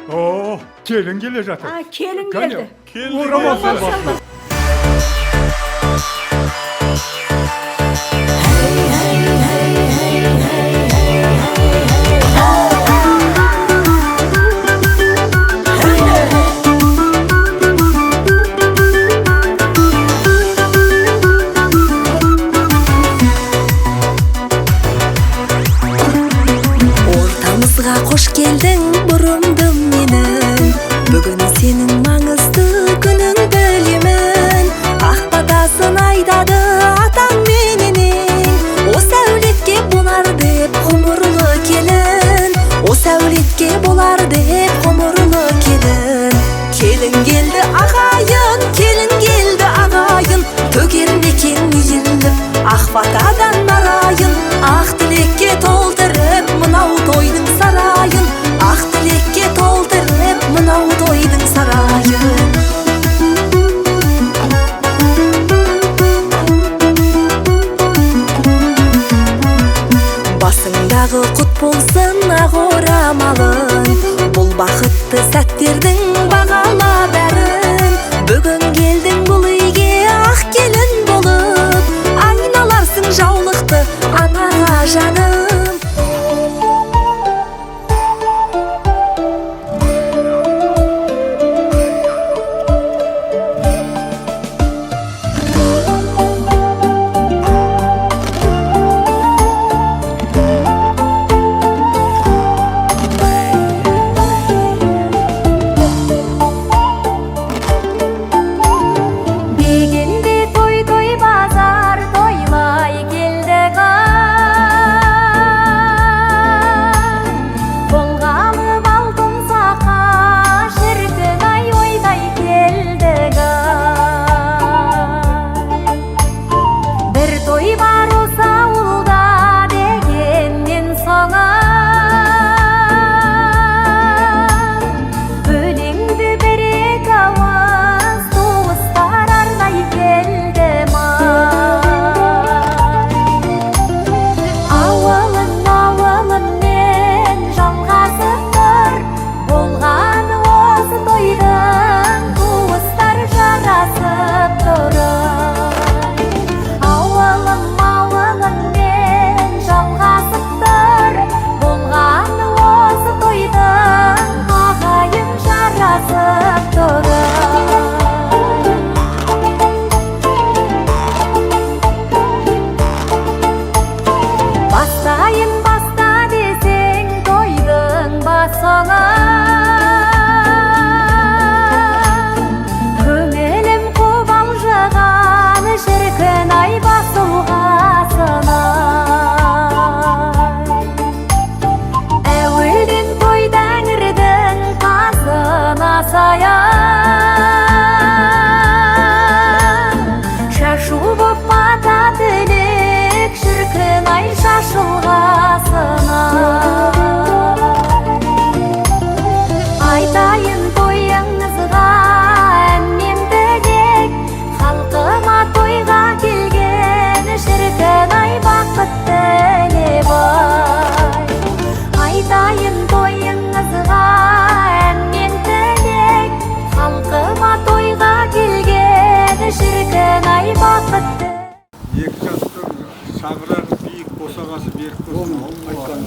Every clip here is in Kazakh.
Oo, gelin gelir zaten. Ha, kelin Gane, geldi. uğramaz Uğramaz bak. olmaz. Ortamızga hoş geldin burundum menin. Bugün senin mаңызды günün bölümün. Ақ батасын айтады атаң мененең. O сәулетке болар деп ғұмырлы келін. O сәулетке болар деп ғұмырлы келін. Келін келді ағайын, келін келді ағайын. Төгерім екен мейірліп, ақ батадан нарайын. Ақ тілекке толтырып мынау тойдың сарайын. Ақ тілекке толтырып мынау тойдың сарайын. Басыңдағы құт болсын ақ орамалың. Бұл бақытты сәттердің бағала бәрін. Бүгін келдің бұл үйге ақ келін болып. Айналарсың жаулықты анаға жаным. Дегенде той базар тойлай келдік Болғалы алтын сақа шіркін ай ойдай келдік Бір той бар осы ауылда дегеннен соңы Өлеңді бір-ек ауыз туыстар арнай келді Ауылым, ауылым мен жалғасып тұр Болғаны осы тойдың туыстар жарасып тұр Ауылым, ауылым мен жалғасып тұр Болғаны осы тойдың ағайын жарасып тұр Бастайын баста десең тойдың басыңа Көңілім қобалжыған шіркін ай басылғасына Әуелден той тәңірдің тазына саян Шашу боп мата тілек шіркін ай шашылғасына Айтайын тойыңызға әнмен тілек Халқыма тойға келген шіркін ай бақытты лебай Айтайын тойыңызға әнмен тілек Халқыма тойға келген шіркін ай бақытты Екі жастың сабырағы биік босағасы берік болсын.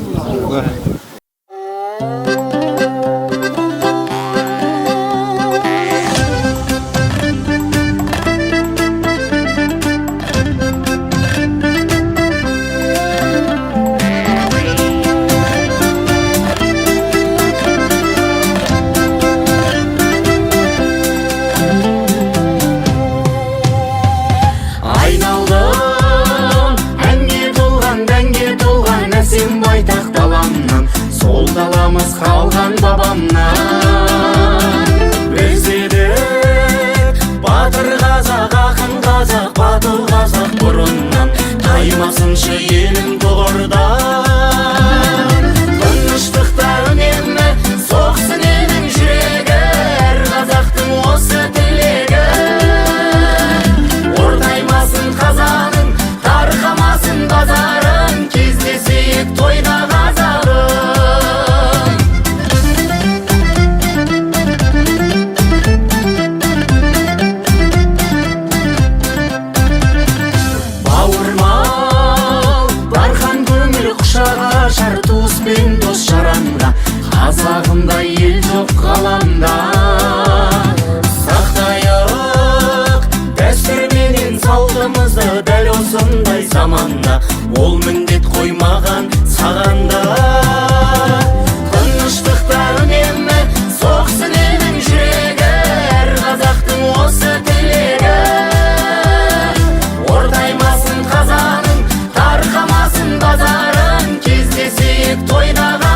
Айналдым әнге толған, дәнге толған әсем байтақ даламнан жоқ ғаламда. Сақтайық дәстүр менен салтымызды дәл осындай заманда. Ол міндет қоймаған сағанда. Тыныштықта үнемі соқсын елдің жүрегі, әр қазақтың осы тілегі. Ортаймасын қазаның, тарқамасын базарын, кездесейік тойда қазағым.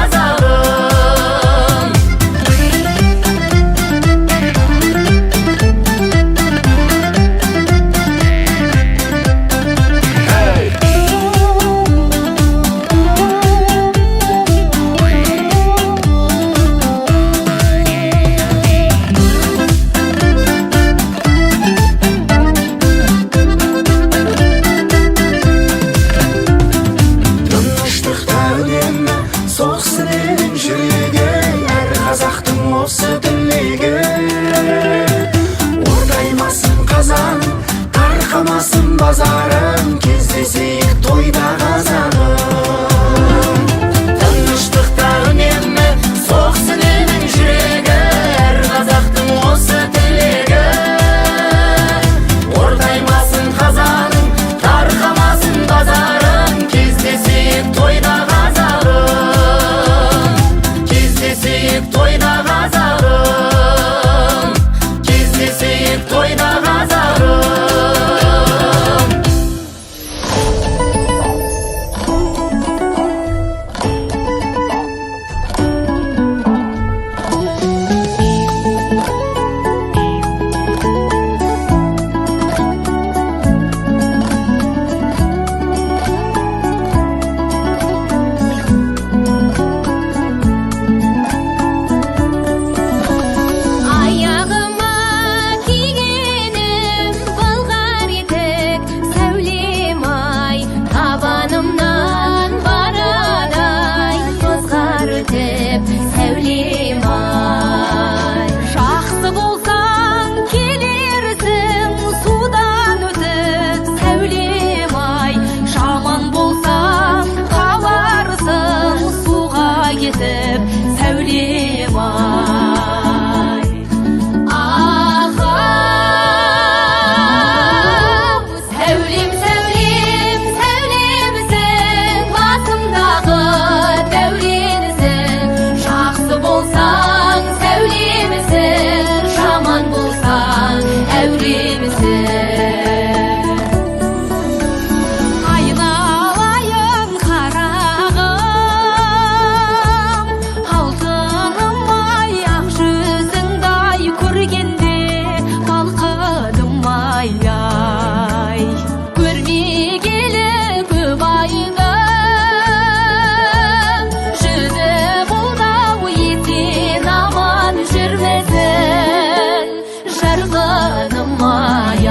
Тыныштықта үнемі соқсын елдің жүрегі, әр қазақтың осы тілегі. Ортаймасын қазан, тарқамасын базарын, кездесейік тойда қазағым. Тыныштықта үнемі соқсын елдің жүрегі, әр қазақтың осы тілегі. Ортаймасын қазаның, тарқамасын базарын, кездесейік тойда қазағым. Кездесейік тойда қазағым. Кездесейік тойда қазағым. Аяғыма кигенім былғар етік, сәулем ай, табанымнан барадай, ызғар өтіп, сәулем ай. Жақсы болсаң келерсің, судан өтіп, сәулем ай. Жаман болсаң қаларсың, суға кетіп, сәулем ай. Ахау, сәулем, сәулем, сәулемсің, басымдағы дәуренсің. Жақсы болсаң сәулемсің, жаман болсаң әуремсің. Айналайын қарағым, алтыным ай, ақ жүзіңдай көргенде балқыдым ай. Көрмегелі көп айды, жүзі бұлдау есен аман жүрмесін, жарқыным ай.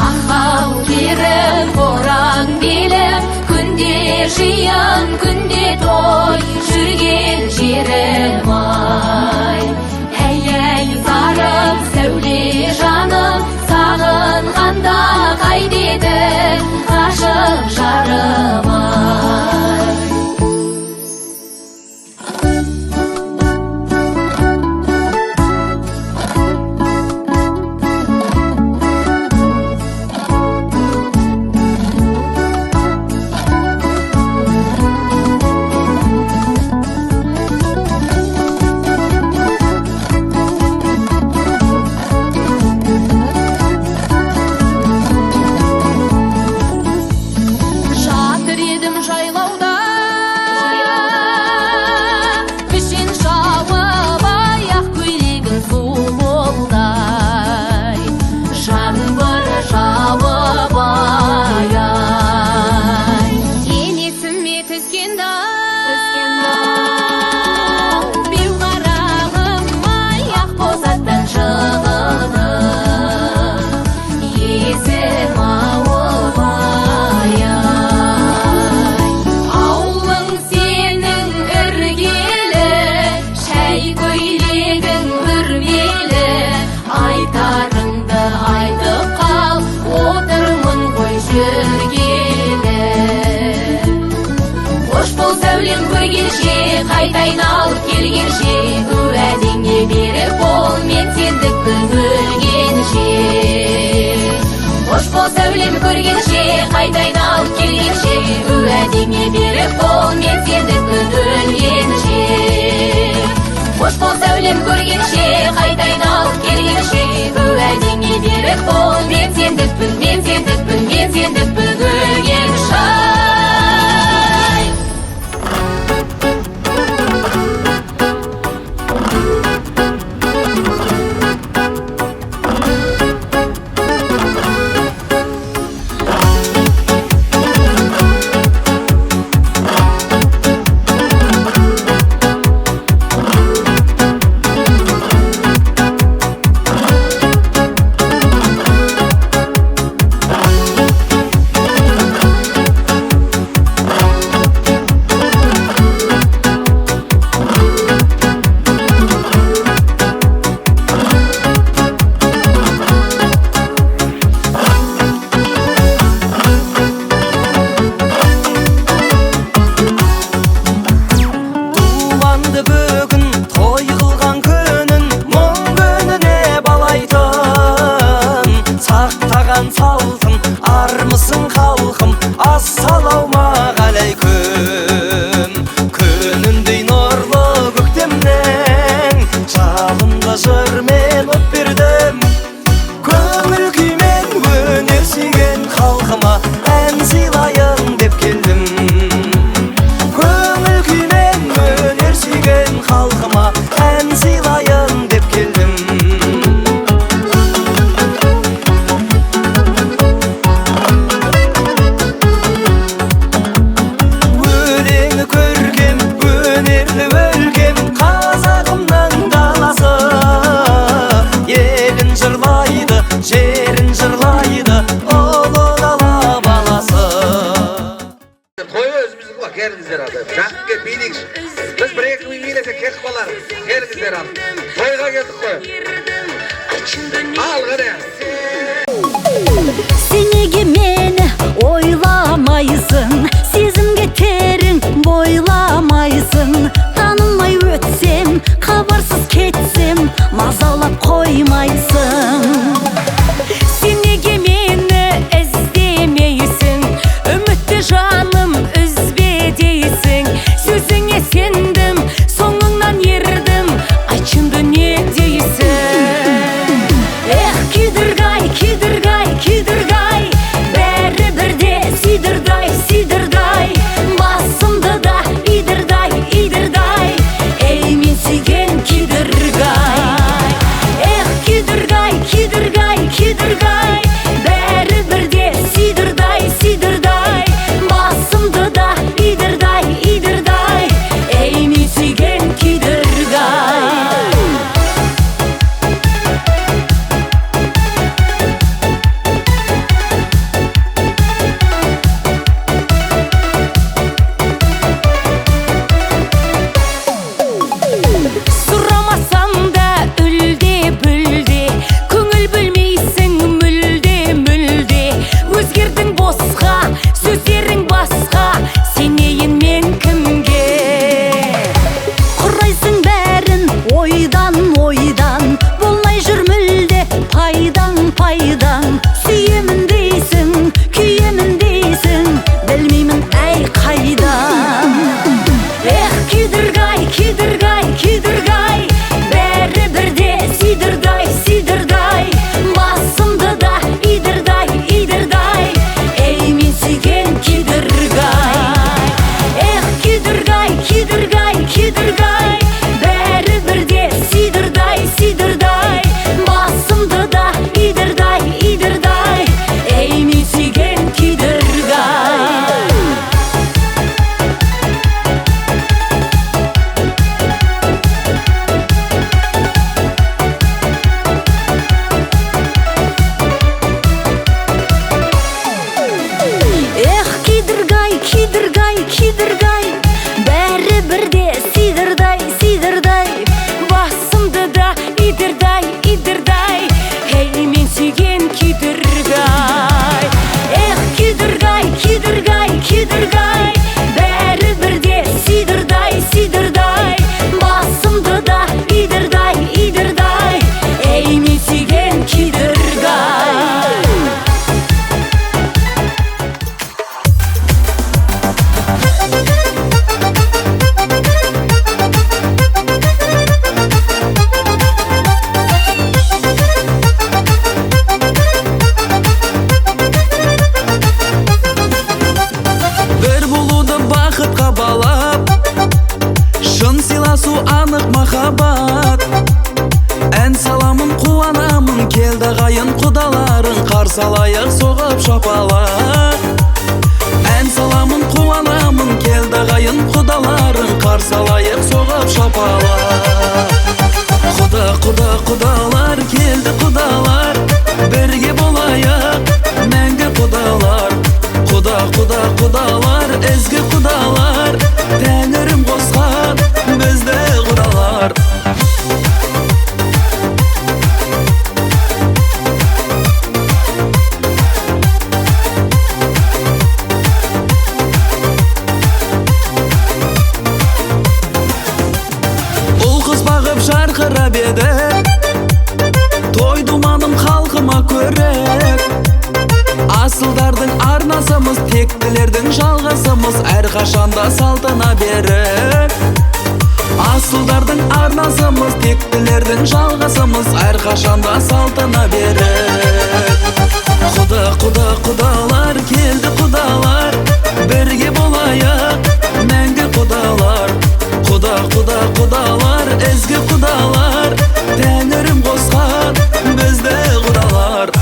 Ахау керім, боран белім, күнде жиын, күнде той, жүрген жерім ай. Әй, сарым, сәуле жаным, сағынғанда қайдедің, ғашық жарым ай. Жатыр едім жайлауда, келгенше уәдеңе берік бол мен сендікпін өлгенше қош бол сәулем көргенше қайта айналып келгенше уәдеңе берік бол мен сендікпін өлгенше қош бол сәулем көргенше қайта айналып келгенше уәдеңе берік бол мен сендікпін мен сендікпін мен сендікпін өлгенше Sалтын армысың халқым ассалаумағалейкум күніндей нұрлы көктемнен жалынды жырмен от бердім көңіл күймен өнер сүйген халқыма ән сыйлайын деп келдім көңіл күймен өнер сүйген халқыма ән сыйлайын деп келдім жерін жырлайды ұлы дала баласы. Той өзіміздің ғой, келіңіздер алды. Жақынға билейікші. Біз бір-екі үй билесек кетіп қалар. Келіңіздер алды. Тойға келдік қой. Ал ғана. Сен неге мені ойламайсың, сезімге терең бойламайсың, танымай өтсем, хабарсыз кетсем, мазалап қоймайсың. Сен неге мені іздемейсің, үмітті жаным үзбе дейсің, сөзіңе сендім, соңыңнан ердім, айтшынды не дейсің? Эх, күйдіргай, күйдіргай, күйдіргай, бәрі бірде сүйдірдай, сүйдірдай, басымды да идірдай, идірдай, ей мен сүйген күйдіргай. Эх, күйдіргай, күйдіргай, күйдіргай, бәрі бірде сүйдірдай, сүйдірдай, басымды да идірдай, идірдай, ей мен сүйген күйдіргай. Сұрамасам да үлде-бүлде, көңіл бөлмейсің мүлде-мүлде, өзгердің босқа, сөздерің басқа, сенейін мен кімге? Құрайсың бәрін ойдан-ойдан, болмай жүр мүлде пайдан-пайдан, сүйемін дейсің, күйемін дейсің, білмеймін әй қайдан. Эх, күйдіргай, күйдіргай, күйдіргай, махаббат. Ән саламын қуанамын, келді қайын құдаларын, қарсы алайық соғып шапалақ. Ән саламын қуанамын, келді қайын құдаларын, қарсы алайық соғып шапалақ. Құдалар келді құдалар, бірге болайық мәңгі құдалар. Құдалар, ізгі құдалар, тәңірім қосқан бізді құдалар. Жарқырап еді, той думаным халқыма көрек. Асылдардың арнасымыз, тектілердің жалғасымыз, әрқашанда салтына берік. Асылдардың арнасымыз, тектілердің жалғасымыз, әрқашанда салтына берік. Құдалар келді құдалар, бірге болайық мәңгі құдалар. Құдалар, ізгі құдалар, тәңірім қосқан бізді құдалар.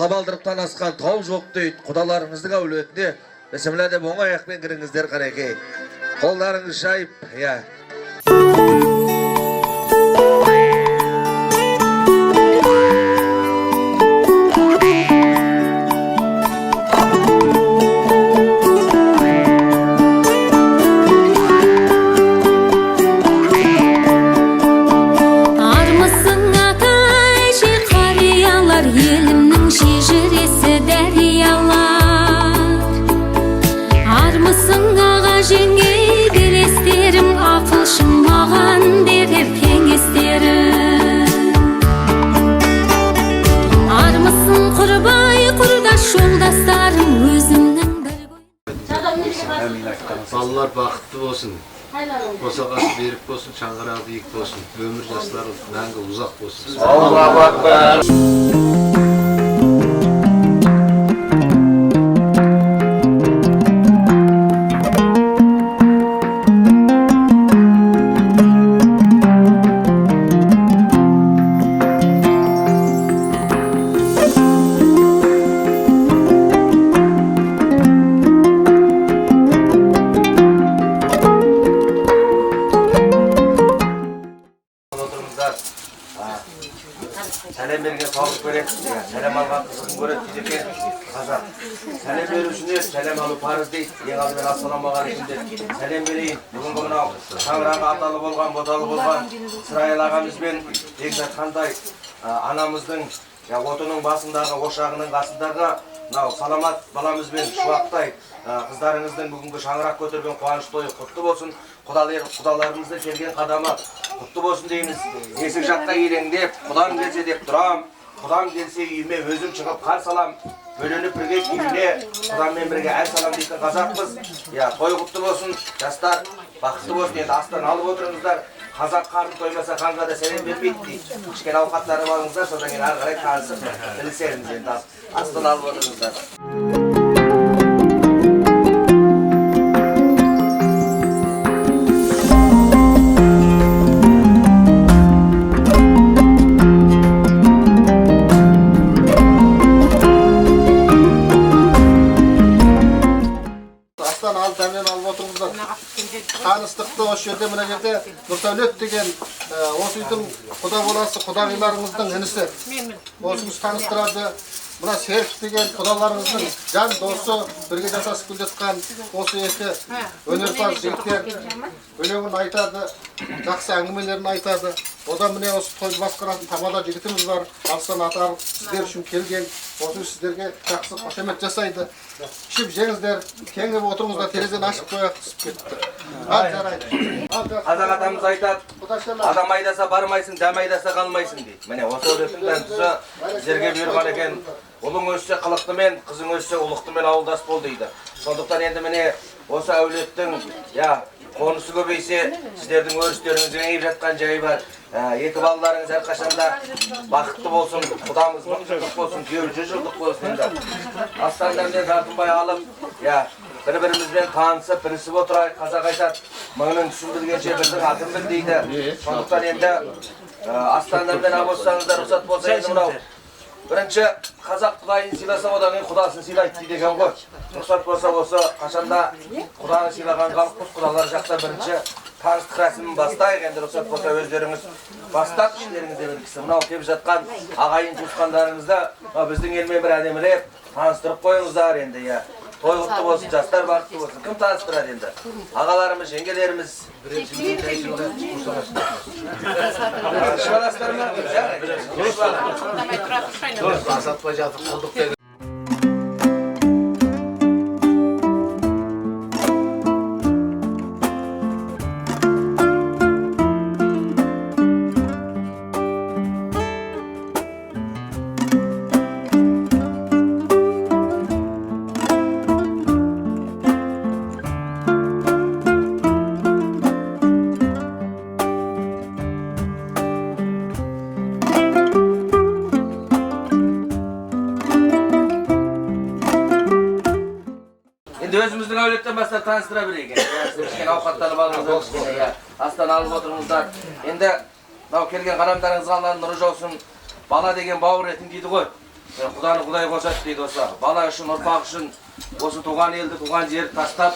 Табалдырыптан асқан тау жоқ дейді. Құдаларыңыздың әулетіне бісімләде оң аяқпен кіріңіздер қареке. Қолдарыңыз жайып, Балалар бақытты болсын, босағасы берік болсын, шаңғырағы биік болсын, өмір жастары мәңгі ұзақ болсын. Аллаху акбар. Сәлем берген сауық көреді, сәлем алған қызығын көреді дейді екен қазақ. Сәлем берушіне сәлем алу парыз дейді. Ең алдымен ассаламағалейкум дейді. Сәлем берейін. Бүгінгі мынау шаңырағы аталы болған, боталы болған Сырайыл ағамызбен бекзат қандай анамыздың отының басындағы, ошағының қасындағы мынау саламат баламызбен шуақтай қыздарыңыздың бүгінгі шаңырақ көтерген қуаныш тойы құтты болсын. Құдаларымыздың келген қадамы құтты болсын дейміз. Есік жаққа елеңдеп, құдам келсе деп тұрам. Құдам келсе үйіме өзім шығып қар салам. Бөленіп бірге күйіне, құдаммен бірге әр салам дейтін қазақпыз. Той құтты болсын, жастар бақытты болсын. Енді астан алып отырыңыздар. Қазақ қарны тоймаса қанға да сәлем бермейді дейді. Кішкене ауқаттары алыңыздар, содан кейін ары қарай танысып білісеріңіз. Енді астан алып отырыңыздар. Дәмен алып отырыңыздар. Таныстықты осы жерде мына жерде Нұрсәулет деген осы үйдің құда боласы, құдағиларыңыздың інісі. Осымыз таныстырады. Мына Серік деген құдаларыңыздың жан досы, бірге жасасып келе жатқан осы екі өнерпаз жігіттер өлеңін айтады, жақсы әңгімелерін айтады. Одан міне осы тойды басқаратын Тамада жігітіміз бар. Арыстан Атаров сіздер үшін келген. Осы сіздерге жақсы қошемет жасайды. Ішіп жеңіздер, кеңіп отырыңыздар, терезені ашып қояқ түсіп кетті. Жарайды. Қазақ атамыз айтады, адам айдаса бармайсың, дәм айдаса қалмайсың дейді. Міне осы өлеңнің тұсы сіздерге бұйырған екен. Ұлың өссе қылықтымен, қызың өссе ұлықтымен ауылдас бол дейді. Сондықтан енді міне осы әулеттің қонысы көбейсе, сіздердің өрістеріңіз кеңейіп жатқан жайы бар. Екі балаларыңыз әрқашанда бақытты болсын, құдамыз 1000 жылдық болсын, күйеуі 100 жылдық болсын енді. Астандармен тартынбай алып, бір-бірімізбен танысып, бірісіп отырайық. Қазақ айтады, мыңның түсін білгенше бірдің атын біл дейді. Сондықтан енді астандармен абоссаңыздар рұқсат болса енді мынау. Бірінші қазақ құдайын сыйласа, одан кейін құдасын сыйлайды дейді екен ғой. Рұқсат болса осы қашанда құданы сыйлаған халықпыз, құдалар жақта бірінші таныстық рәсімін бастайық. Енді рұқсат болса өздеріңіз бастап іштеріңізде білгісі. Мынау келіп жатқан ағайын туысқандарыңызды біздің елмен бір әдемілеп таныстырып қойыңыздар енді. Той құтты болсын, жастар бақытты болсын. Кім таныстырады енді? Ағаларымыз, жеңгелеріміз. Шыбаластар ма? Асатпай жатып құлдық деген. Өзіміздің әулеттен бастап таныстыра берейік. Кішкене ауқаттанып алыңыздар, астан алып отырыңыздар. Енді келген қадамдарыңызға Алланың нұры жаусын. Бала деген бауыр етін дейді ғой. Құданы Құдай қосады дейді осы. Бала үшін, ұрпақ үшін осы туған елді, туған жерді тастап,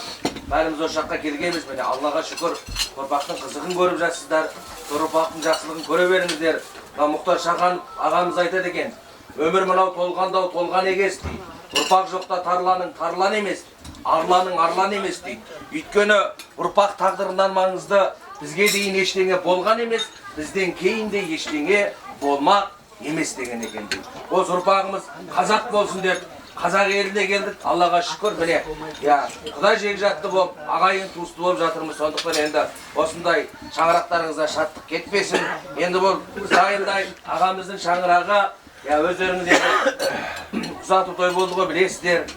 бәріміз осы жаққа келгенбіз. Міне Аллаға шүкір, ұрпақтың қызығын көріп жатсыздар. Ұрпақтың жақсылығын көре беріңіздер. Мұхтар Шахан ағамыз айтады екен, өмір мынау толғандау толған егес дейді. Ұрпақ жоқта тарланың тарлан емес, арланың арлан емес дейді. Өйткені ұрпақ тағдырынан маңызды, бізге дейін ештеңе болған емес, бізден кейін де ештеңе болмақ емес деген екен дейді. Осы ұрпағымыз қазақ болсын деп қазақ еліне келдік. Аллаға шүкір, міне, Құдай жекжатты болып, ағайын туысты болып жатырмыз. Сондықтан енді осындай шаңырақтарыңызда шаттық кетпесін. Енді бұл сайындай ағамыздың шаңырағы өздеріңіз енді ұзату той болды ғой, білесіздер.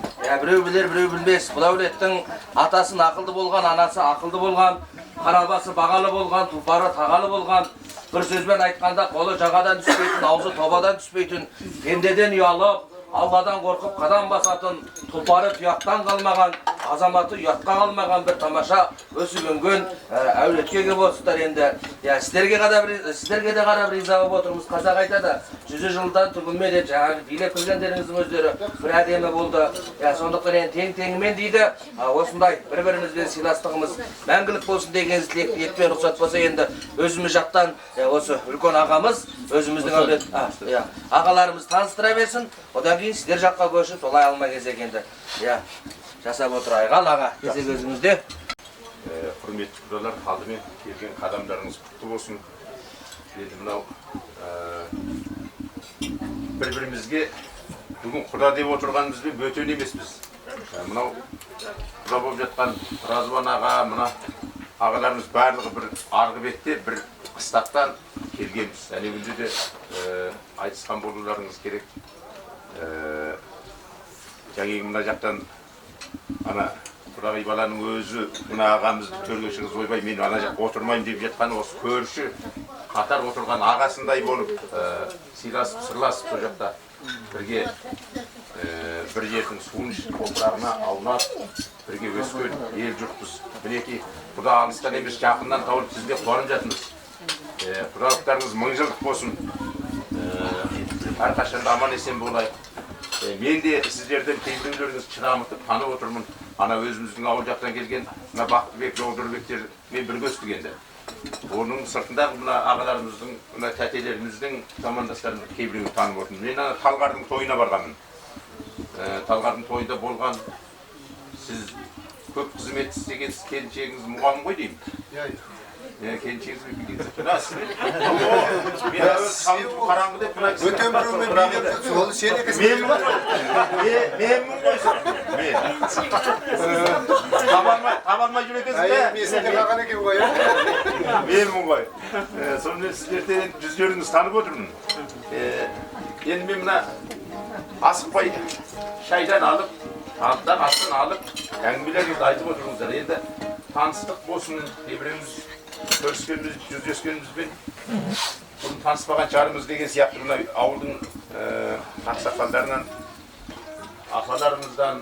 Біреу білер, біреу білмес. Бұл әулеттің атасын ақылды болған, анасы ақылды болған, қарабасы бағалы болған, тұлпары тағалы болған. Бір сөзбен айтқанда қолы жағадан түспейтін, аузы тобадан түспейтін, пендеден ұялып, Алладан қорқып қадам басатын, тұлпары тұяқтан қалмаған, азаматы ұятқа қалмаған бір тамаша өсіп-өнген әулетке келіп отырсыздар енді. Сіздерге де қарап риза болып отырмыз. Қазақ айтады, 100 жылдан түгілме деп жаңағы билеп келгендеріңіздің өздері бір әдемі болды. Сондықтан енді тең-теңімен дейді, осындай бір-бірімізбен сыйластығымыз мәңгілік болсын деген тілекпен рұқсат болса енді өзіміз жақтан осы үлкен ағамыз, өзіміздің әулет ағаларымыз таныстыра берсін. Одан кейін сіздер жаққа көшіп, солай алма кезек енді жасап отырайық. Аға, кезек өзіңізде. Құрметті құдалар, алдымен келген қадамдарыңыз құтты болсын. Енді мынау бір-бірімізге бүгін құда деп отырғанымызбен бөтен емеспіз. Мынау құда болып жатқан Разуан аға, мына ағаларымыз барлығы бір арғы бетте, бір қыстақтан келгенбіз. Әне күнде де айтысқан болуларыңыз керек. Жаңағы мына жақтан ана Құдағи баланың өзі мына ағамызды төрге шығыз ойбай мен ана жаққа отырмайын деп жатқан осы көрші қатар отырған ағасындай болып сыйласып сырласып сол жақта бірге бір жердің суын ішіп топырағына аунап бірге өскен ел жұртпыз. Мінекей Құда алыстан емес жақыннан тауып сізге қуанып жатырмыз. Құдалықтарыңыз мың жылдық болсын. Әрқашанда аман есен болайық. Мен де сіздерден кейбіреулеріңіз шыдамытып танып отырмын. Ана өзіміздің ауыл жақтан келген мына Бақтыбек, Жолдырбектер мен бірге өстік енді. Оның сыртындағы мына ағаларымыздың, мына тәтелеріміздің замандастарымыз кейбіреуін танып отырмын. Мен ана Талғардың тойына барғанмын. Талғардың тойында болған сіз көп қызмет істеген келіншегіңіз мұғалім ғой деймін. Келіншегіңіз білгенсіз. Мен қараңғы деп Өтен біреумен билеп сол сен екенсің. Менмін ғой сол. Табалмай жүр екенсің бе? Месінде қалған екен ғой. Менмін ғой. Сонымен сіздерден жүздеріңіз танып отырмын. Енді мен мына асықпай шайдан алып, аттан астын алып, әңгімелеріңізді айтып отырыңыздар. Енді таныстық болсын, кейбіреуіміз көріскеніміз, жүздескенімізбен бұны таныспаған шығармыз деген сияқты мына ауылдың ақсақалдарынан, апаларымыздан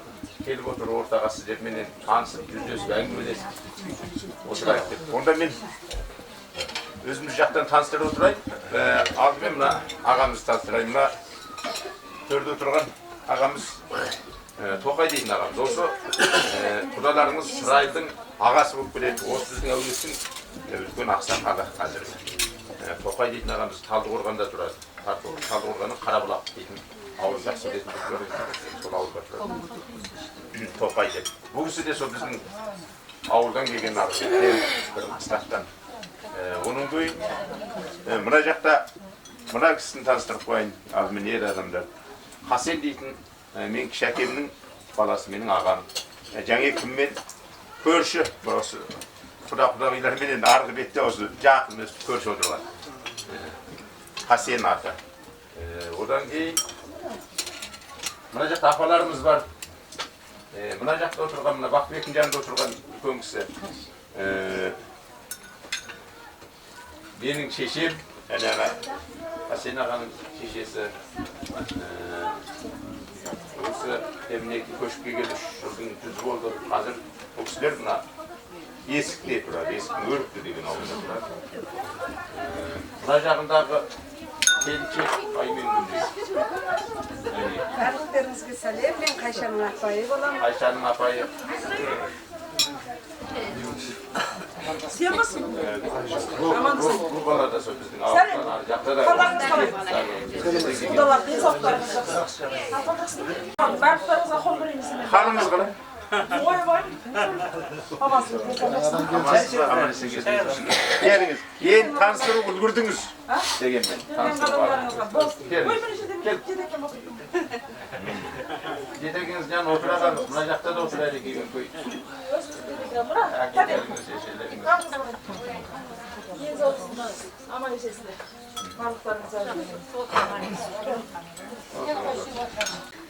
келіп отыр ортаға сіздерменен танысып, жүздесіп, әңгімелесіп отырайық деп. Онда мен өзіміз жақтан таныстырып отырайын. Алдымен мына ағамызды таныстырайын. Мына төрде отырған ағамыз Тоқай дейтін ағамыз. Осы құдаларыңыз Сырайылдың ағасы болып келеді. Осы біздің әулеттің үлкен ақсақалы қазір. Тоқай дейтін ағамыз Талдықорғанда тұрады. Талдықорғанның Қарабұлақ дейтін ауыл жақсы дейтін сол ауылда тұрады. Тоқай деп. Бұл кісі де сол біздің ауылдан келген ағамыз. Бір қыстақтан. Оның көйін мына жақта мына кісіні таныстырып қойайын. Алдымен ер адамдар. Хасен дейтін мен кіші әкемнің баласы, менің ағам. Жаңа кіммен көрші, осы құдағиларменен арғы бетте осы жақын көрші отырған. Хасен аты. Одан кейін мына жақта апаларымыз бар. Мына жақта отырған, мына Бақтыбектің жанында отырған үлкен кісі. Менің шешем, Хасен ағаның шешесі. Осы демінекі көшіп келген 3 жылдың жүзі болды. Қазір бұл кісілер мына есікте тұрады, есіктің өрікті деген ауылда тұрады. Мына жағындағы келіншек Аймен Гүлдей. Барлықтарыңызға сәлем, мен Қайшаның апайы боламын. Қайшаның апайы. Сен басың? Амандысың? Бұл бала да сол біздің ауылдан ар жақта да. Құдалар, денсаулықтарыңыз жақсы. Барлықтарыңызға қол береміз. Халыңыз қалай? Ойбай. Амансың, Аман есен келдіңіз. Келіңіз. Ең таныстырып үлгірдіңіз дегенмен. Жетекіңіз жан отырағаныз, мына жақта да отырады деген көй. Әкелеріңіз, шешелеріңіз. Аман есесіздер. Барлықтарыңызға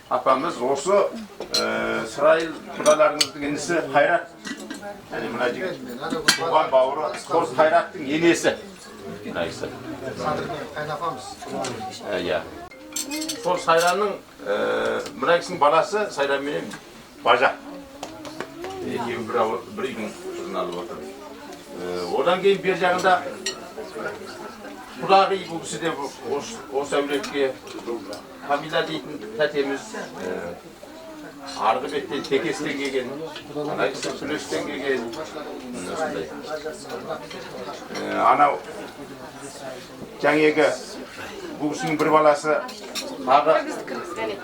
Апамыз осы Сырайыл құдаларыңыздың інісі Қайрат. Мына жігіт туған бауыры сол Қайраттың енесі. Қайнапамыз. Сол Сайранның мына кісінің баласы Сайранменен Бажа. Екеуі бір үйдің қызын алып отыр. Одан кейін бер жағында Құдағи бұл кісі де осы әулетке Камила дейтін тәтеміз арғы беттен Текестен келген, ана кісі Сүлестен келген. Анау жаңағы бұл кісінің бір баласы тағы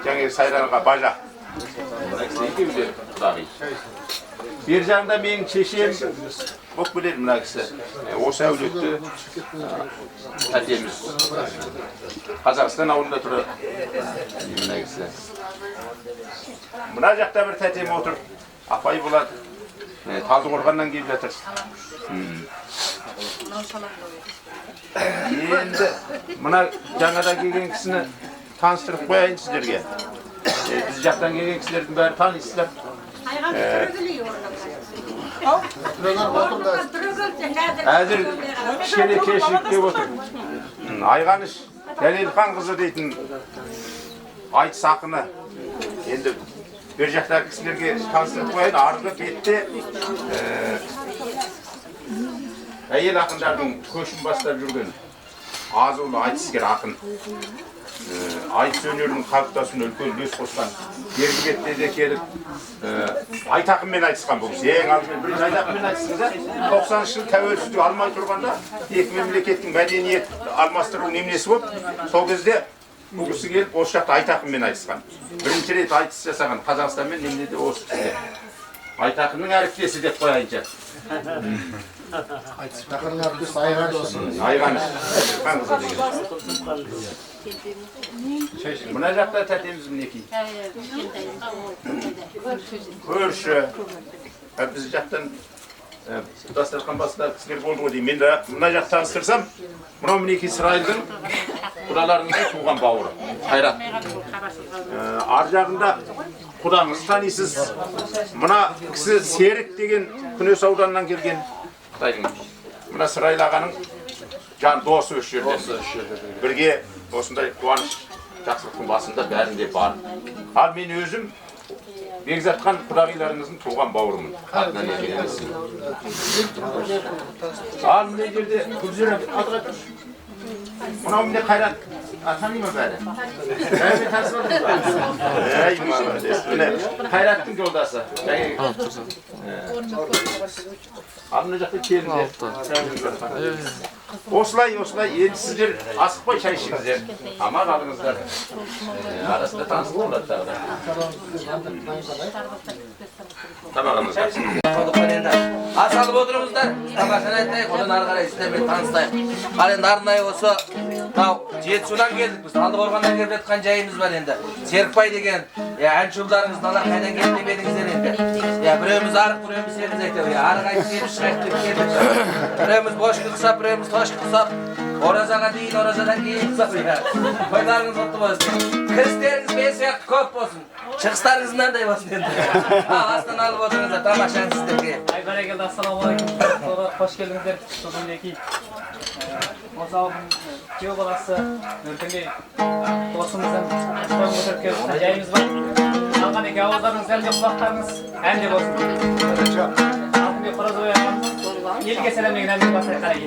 жаңағы Сайранға Бажа. Bir жағында менің шешем болып біледі мына кісі. Осы әулетті тәтеміз. Қазақстан ауылында тұрады мына кісі. Мына жақта бір тәтем отыр. Апай болады. Талдықорғаннан келіп жатыр. Енді мына жаңадан келген кісіні таныстырып қояйын сіздерге. Біз жақтан келген кісілердің бәрі танисыздар. Әзір кішкене кешігіп кеп отыр. Айғаныш Дәлелхан қызы дейтін айтыс ақыны. Енді бір жақтағы кісілерге таныстырып қояйын. Арғы бетте әйел ақындардың көшін бастап жүрген азулы айтыскер ақын. Айтыс өнерінің қалыптасуына үлкен үлес қосқан. Бергі бетте де келіп Айтақынмен айтысқан бұл кісі. Ең алдымен бірінші Айтақынмен айтысыңызда 90 жыл тәуелсіздік алмай тұрғанда екі мемлекеттің мәдениет алмастыру немнесі болып, сол кезде бұл кісі келіп осы жақта Айтақынмен айтысқан. Бірінші рет айтыс жасаған Қазақстанмен немнеде осы кісі. Айтақынның әріптесі деп қояйынша. Айтақынның әріптесі Айғаныш. Айғаныш. Мына жақта тәтеміз мінекей. Көрші. Біз жақтан дастархан басында кісілер болды ғой деймін. Мен мына жақта таныстырсам, мынау мінекей Сырайылдың құдаларының туған бауыры. Қайрат. Ар жағында құдаңызды танисыз. Мына кісі Серік деген Күнес ауданынан келген. Мына Сырайыл ағаның жан досы осы жерде. Бірге осындай қуаныш жақсылықтың басында бәрінде бар. Ал мен өзім Бекзатхан құдағиларыңыздың туған бауырымын. Атынан ергеніңіз. Ал мына жерде Күлзира мынау міне Қайрат. Тани ма бәрі? Бәрі танысып отырсыз ба? Қайраттың жолдасы. Ал мына жақта келіңдер. Осылай, енді сіздер асықпай шай ішіңіздер. Тамақ алыңыздар. Арасында танысып болады тағы. Тамақ алыңыздар. Асалып отырыңыздар. Тамашаны айтайық, одан ары қарай сіздермен таныстайық. Ал енді арнайы осы Жетісудан келдік біз. Талдықорғаннан келіп жатқан жайымыз бар енді. Серікбай деген әнші ұлдарыңыз далар қайдан келіп деп едіңіздер енді. Біреуміз арық, біреуміз сегіз айтып. Арық айтып сегіз шығайық деп келдік. Біреуміз бош қылсап, біреуміз тош қылсап. Оразаға дейін, оразадан кейін қылсап. Қойларыңыз ұтты болсын. Кірістеріңіз мен сияқты көп болсын. Шығыстарыңыз мынандай болсын енді. Астан алып отырыңыздар, тамашаны сіздерге. Бәрекелді, ассалаумағалейкум. Қош келдіңіздер. Бүгінгі осы ауылдың күйеу баласы Нұртөңгей досымыздың тойын көтеріп келіп жайымыз бар. Алған еке ауыздарыңыз әлде құлақтарыңыз әнде болсын. Алтынбек Қоразбай ағам елге сәлем деген әнді басайық қарай.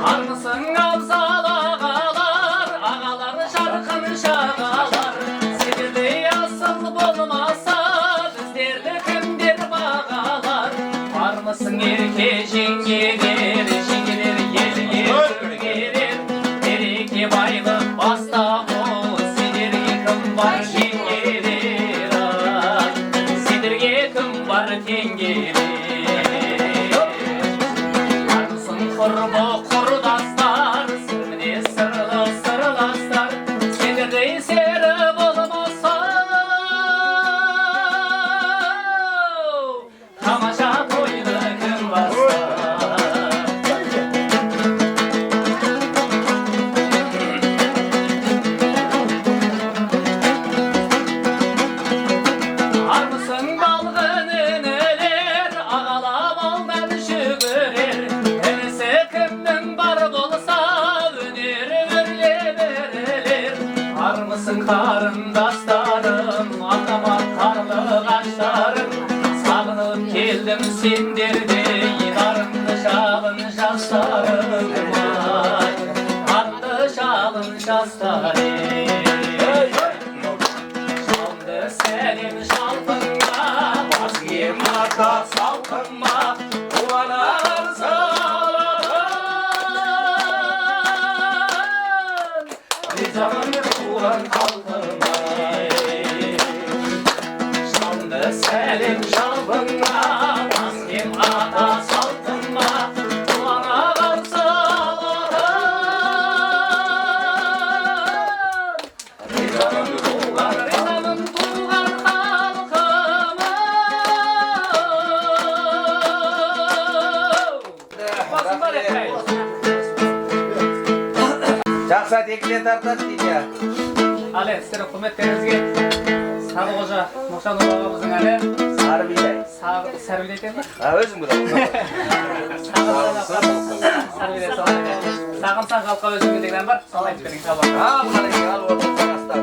Armısın Gavzala Seni bayılıp bastamı Sidirge kım var tengelir Sidirge kım var tengelir Armısın kurbu kurdaslar Sırmine sırlı sırlaslar Sidirde seri bulmasa Kamaşa koydu kım baslar Armısın balgının öler, ağala baldan şügürer. Ense kimden bar bolsa, önür örle verilir. Armısın karındaslarım, anlamak karlı kaşlarım. Sağınıp geldim sindirdi, karındı şalın şaslarım. Karındı şalın şaslarım. Senin şaltınma, vazgeçim arka saltınma, uvanar sağladın. Ricamın kuran kaltınma, şanlı senin şaltınma, vazgeçim arka saltınma, uvanar sağladın. Ricamın kuran Жақсы текіле тартады дейді я. Ал енді сіздердің құрметтеріңізге Сары Қожа Нұршанов ағамыздың әні Сары бидай. Сары бидай екен ба? Өзің бұда. Сары бидай салған екен. Сағынсаң халыққа өзіңе деген ән бар. Соны айтып беріңіз жалпы. Қалай алып отырсың астан.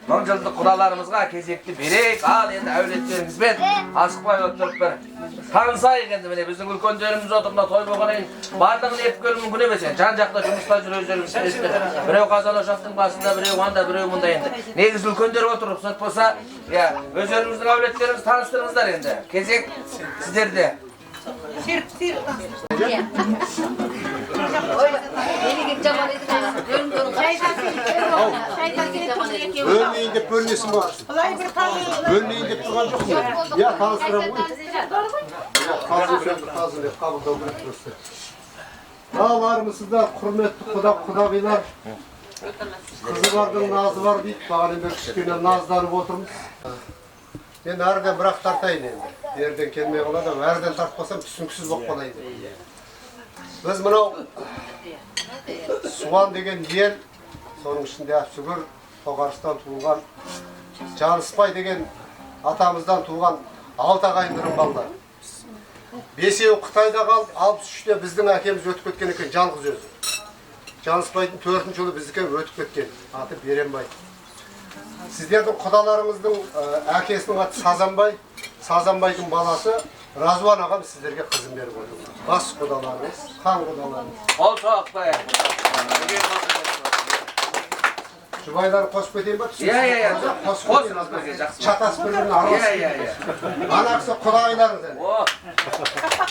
Mıncıldık kudalarımızga kezekti berek. Al endi әулеттеріңізбен асықпай отырып бір Tanısayıq endi mine bizning ulkanlarimiz oturda toy bolğanayın. Bardığını epip gelip mümkün emes. Can-jakta jumuşta жүрөзөрüz. Birөө Kazan Ошақтың басында, birөө анда, birөө мында endi. Negiz ulkanlar oturup sot bolsa, ya özlerinizдің avletlerinizi tanıştırыңızlar endi. Kezek sizlerde. Bölmeyin dep bölmesin var. Bölmeyin dep turgan jok mu? Ya tanıştıram koy. Ya hazır dep kabulдау керек просто. Ağlarımızda hürmetli Kudagıylar. Kızı bardın nazı var deyip bağın bir kişikene nazlanıp oturmuş. Ben nereden bırak tartayın endi. Yerden kelmeye kala da nereden tartmasam түсініксіз болып қалайdı. Biz mınau Suvan degen yer, sonun içinde Sügür, Toğarış'tan tuğulgan, Canıspay degen atamızdan tuğulgan 6 ağayындırın ballar. 5-evi Қытайда қалып, 63'te біздің әкеміз өтіп кеткен екен, жалғыз өзі. Canıspay'дың 4-cü yılı bizdikten өтіп кеткен, atı Беренбай. Sizlerдің құдаларыңыздың әкесінің аты Сазанбай, Сазанбайдың баласы Razvan ağam sizlerге kızım berip отыр. Бас құдаларыңыз, хан құдаларыңыз. Ol soğuk be. Жұбайлар қосып кетейін ба? Ya. Çatas birbirine arası. Ya. Anaksı құдағайларыңыз әне.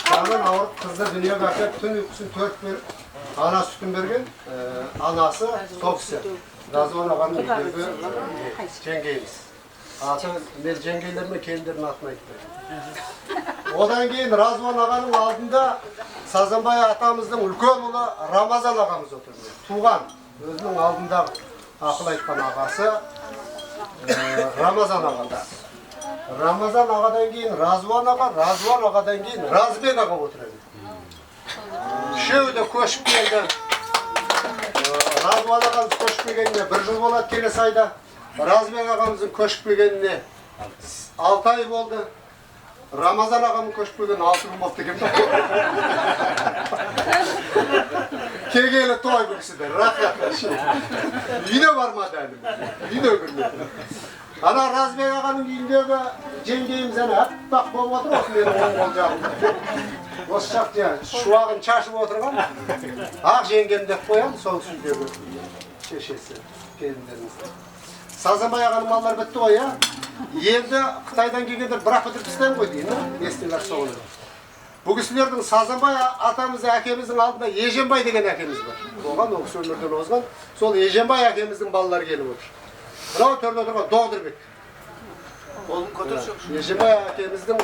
Жанын ауырып қызды дүниеге әкеліп түн ұйқысын төрт беріп, ана sütün берген, анасы сол кісі. Razvan ağamның үйдегі жеңгейіміз. Аты мен жеңгейлеріме келіндердің атын айтты. Одан кейін Razvan ağanın алдында Сазанбай атамыздың үлкен ұлы Рамазан ағамыз отырды. Туған, өзінің алдында ақыл айтқан ағасы Рамазан ағада. Рамазан ағадан кейін Razvan аға, Razvan ағадан кейін Razbek аға отырды. Үшеуі де көшіп келді. Razvan ағамыз көшіп келгеніне 1 жыл болады келесі айда. Razbek ағамыздың көшіп келгеніне 6 ай болды. Ramazan ağamın көшіп келген 6 gün болды екен. Келгелі той бұл кісіде, рахат. Үйіне бармады әлі. Үйіне кірмеді. Ана Razbek ağanın үйіндегі жеңгейіміз әне аппақ болып отыр, осы менің оң қол жағымда. Осы жақта шуағын шашып отырған. Ақ жеңгем деп қоямын, сол үйдегі шешесі, келіндеріміз. Сазанбай ağanın маллары бітті ғой, ya. Енді Қытайдан келгендер бірақ бітіріп тастайын ғой дейін, естілер соғылыр. Bu kişilerдің Сазанбай атамыздың әкеміздің алдында Еженбай деген әкеміз бар. Оған ол кісі өмірден озған, сол Еженбай әкеміздің балалары келіп отыр. Мынау төрде отырған Доғдырбек. Еженбай әкеміздің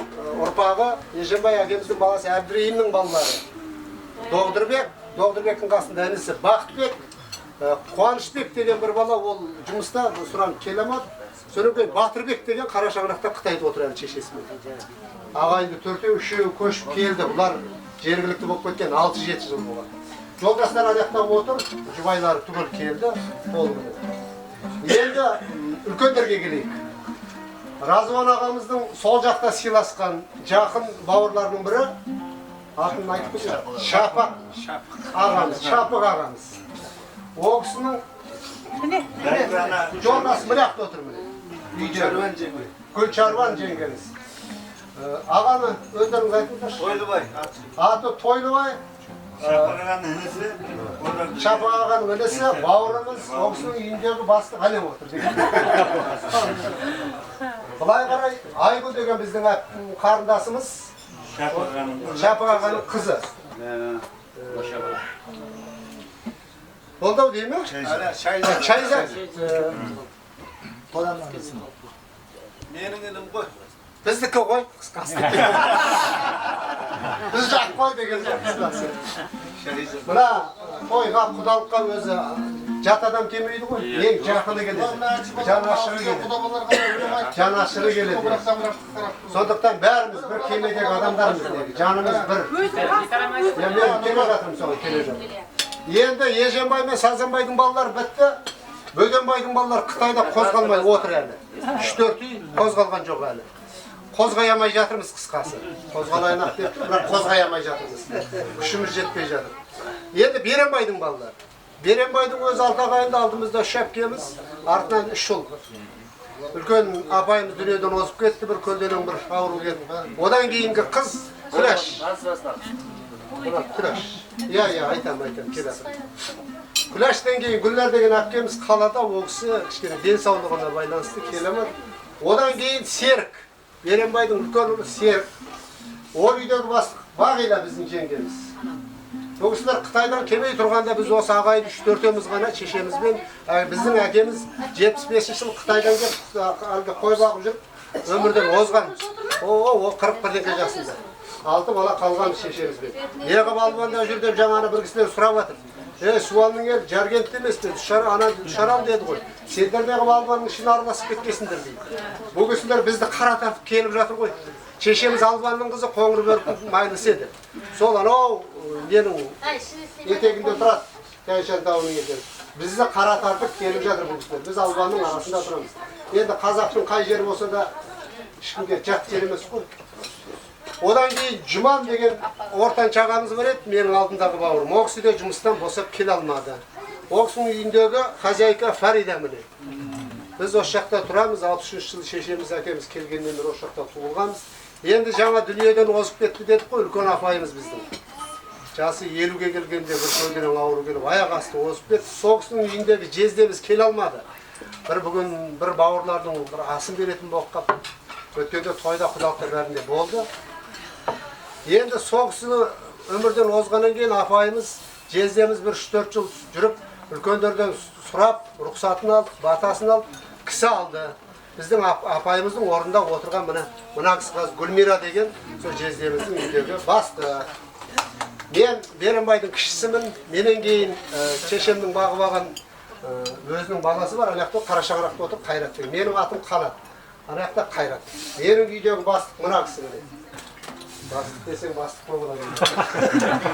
ұрпағы, Еженбай әкеміздің баласы Әбдірейімнің балалары. Доғдырбектің қасында інісі Бақтыбек, Қуанышбек деген бір бала, ол жұмыста сұранып келе алмады. Сонан кейін Батырбек деген қара шаңырақта Қытайда отыр әлі шешесімен. Ағайынды 4-3 көшіп келді. Бұлар жергілікті болып кеткен 6-7 жыл болған. Жолдастар аяқтан отыр, жұбайлары түгел келді. Енді үлкендерге келейік. Razvan ағамыздың сол жақта сыйласқан жақын бауырларының бірі, атын айтып кетеді, Шапақ ағамыз, Шапық ағамыз. Ол кісінің жолдасы мынақта отыр міне. Гүлчарван жеңгеміз. Ағаны өздеріңіз айтыңыздаршы. Тойлыбай. Аты Тойлыбай. Шапақ ағаның інісі, бауырымыз, ол кісінің үйіндегі бастық әлем отыр. Бұлай қарай, Айгүл деген біздің қарындасымыз, Шапақ ағаның қызы. Болды değil mi? Çayzak. Менің інім ғой. Bizdeki koy. Biz жақ koy деген қысқасы. Мына тойға құдалыққа өзі жат адам келмейді ғой. Ең жақыны келеді. Жанашыры келеді. Жанашыры келеді. Сондықтан бәріміз бір кемедегі адамдармыз. Жанымыз бір. Мен келе жатырмын соған келе жатырмын. Енді Еженбай мен Сазанбайдың балалары бітті. Бөденбайдың балалары Қытайда қозғалмай отыр әлі. 3-4 үй қозғалған жоқ әлі. Қозғай алмай жатырмыз қысқасы. Қозғалайын ақ деп, бірақ қозғай алмай жатырмыз. Күшіміз жетпей жатыр. Енді Беренбайдың балалары. Беренбайдың өз 6 ағайынды алдымызда шәпкеміз, артынан 3 ұл. Үлкен апайымыз дүниеден озып кетті, бір көлденең бір ауру келді. Одан кейінгі қыз Күләш. Күләш. Я, айтам, келесін. Күләштен кейін Гүлнар деген әпкеміз қалада, ол кісі кішкене денсаулығына байланысты келемеді. Одан кейін Серік, Беренбайдың үлкен ұлы Серік. Ол үйдегі бастық Бағила біздің жеңгеміз. Ол кісілер Қытайдан келмей тұрғанда біз осы ағайын 3-4-еміз ғана шешемізбен, біздің әкеміз 75 жыл Қытайдан келіп қой бағып жүріп, өмірден озған. О 41-ден жасында. 6 бала қалған шешемізбен. Неғып Албанда жүр деп жаңаны бір кісілер сұрап жатыр. Суалның ел Жаркентте емес пе? Дұшарал деді ғой. Сендер неғып Албанның ішіне араласып кеткесіңдер дейді. Бұл кісілер бізді қара тартып келіп жатыр ғой. Шешеміз Албанның қызы қоңыр бөріктің майлысы еді. Сол анау ненің етегінде тұрады. Тайшан тауының етегі. Бізді қара тартып келіп жатыр бұл кісілер. Біз Албанның арасында тұрамыз. Енді қазақтың қай жері болса да ешкімге жат жер емес қой. Одан кейін Жұман деген ортаншы ағамыз бар еді, менің алдымдағы бауырым. Ол кісі де жұмыстан босап келе алмады. Ол кісінің үйіндегі хозяйка Фарида міне. Біз осы жақта тұрамыз, 63 жыл шешеміз әкеміз келгеннен бері осы жақта туылғанбыз. Енді жаңа дүниеден озып кетті дедік қой, үлкен апайымыз біздің. Жасы 50-ге келгенде бір көлденең ауру келіп, аяқ асты озып кетті. Сол кісінің үйіндегі жезде біз келе алмады. Бүгін бір бауырлардың бір асын беретін болып қалды. Өткенде тойда құдалықтар бәрінде болды. Енді сол кісіні өмірден озғаннан кейін апайымыз жездеміз бір 3-4 жыл жүріп, үлкендерден сұрап, рұқсатын алдық, батасын алдық, кісі алды. Біздің апайымыздың орнында отырған мына кісі қазір Гүлмира деген сол жездеміздің үйдегі басты. Мен Беренбайдың кішісімін, менен кейін шешемнің бағып алған өзінің баласы бар, аяқта Қарашаңырақта отыр, Қайрат деген. Менің атым Қанат, аяқта Қайрат. Менің үйдегі бастық мына кісі міне. Бастық десең бастық болады.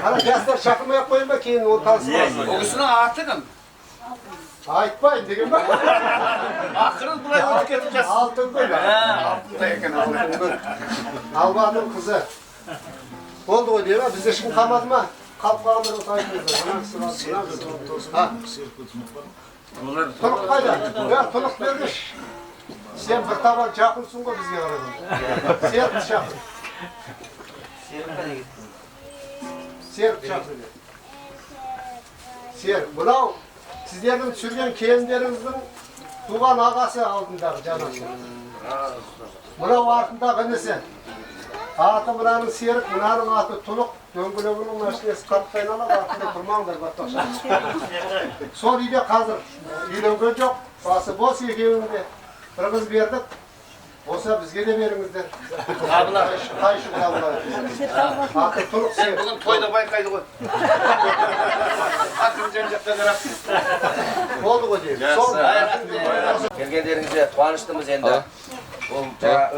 Ана жастар шақырмай-ақ қойын ба, кейін ол танысып. Ол кісінің аты кім? Айтпайын деген ба? Ақырын бұлай өтіп кетіп жатсың. Алтынгүл. Алтындай екен Алтынгүл. Албанның қызы. Болды ғой дейм ба? Бізде ешкім қалмады ма? Қалып қалғандар осы айтыңыздар. Тұлық қайда? Тұлық бергіш. Сен бір табан жақынсың ғой бізге қарадың. Серік шақыр. Серік шақыр. Серік, бұнау сіздердің түсірген келіндеріңіздің туған ағасы алдындағы жанасы. Бұнау артындағы інісі. Аты мұнаның Серік, мұнаның аты Тұлық. Дөңгелегінің машинесі қатты айналады, артында тұрмаңдар баттақша. Сол үйде қазір үйленген жоқ, басы бос екеуінде. Бір қыз бердік, болса бізге де беріңіздер. Қайшы қабылай. Аты Тұлық Серік. Бүгін тойда байқайды ғой. Атын жан жақта қарап. Болды ғой деймін. Келгендеріңізге қуаныштымыз енді. Бұл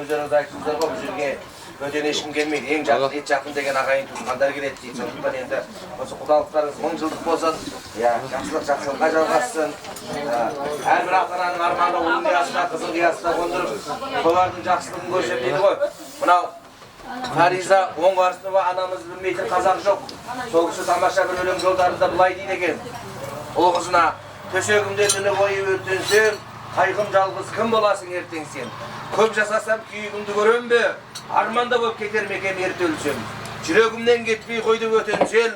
өздеріңіз айтыңыздар ғой, бұл жерге бөтен ешкім келмейді. Ең жақын, ет жақын деген ағайын туысқандар келеді дейді. Сондықтан енді осы құдалықтарыңыз 1000 жылдық болсын, жақсылыққа жалғассын. Әрбір ата-ананың арманы ұлын қиясына, қызын қиясына қондырып, солардың жақсылығын көрсетіп дейді ғой. Мынау Фариза Оңғарсынова анамыз білмейтін қазақ жоқ. Сол кісі тамаша бір өлең жолдарында былай дейді екен. Ұл қызына төсегімде түні бойы өртенсем, қайғым жалғыз кім боласың ертең сен? Көп жасасам күйігімді көрем бе? Арманда болып кетер мекем ерте өлсем. Жүрегімнен кетпей қойды өтен сел,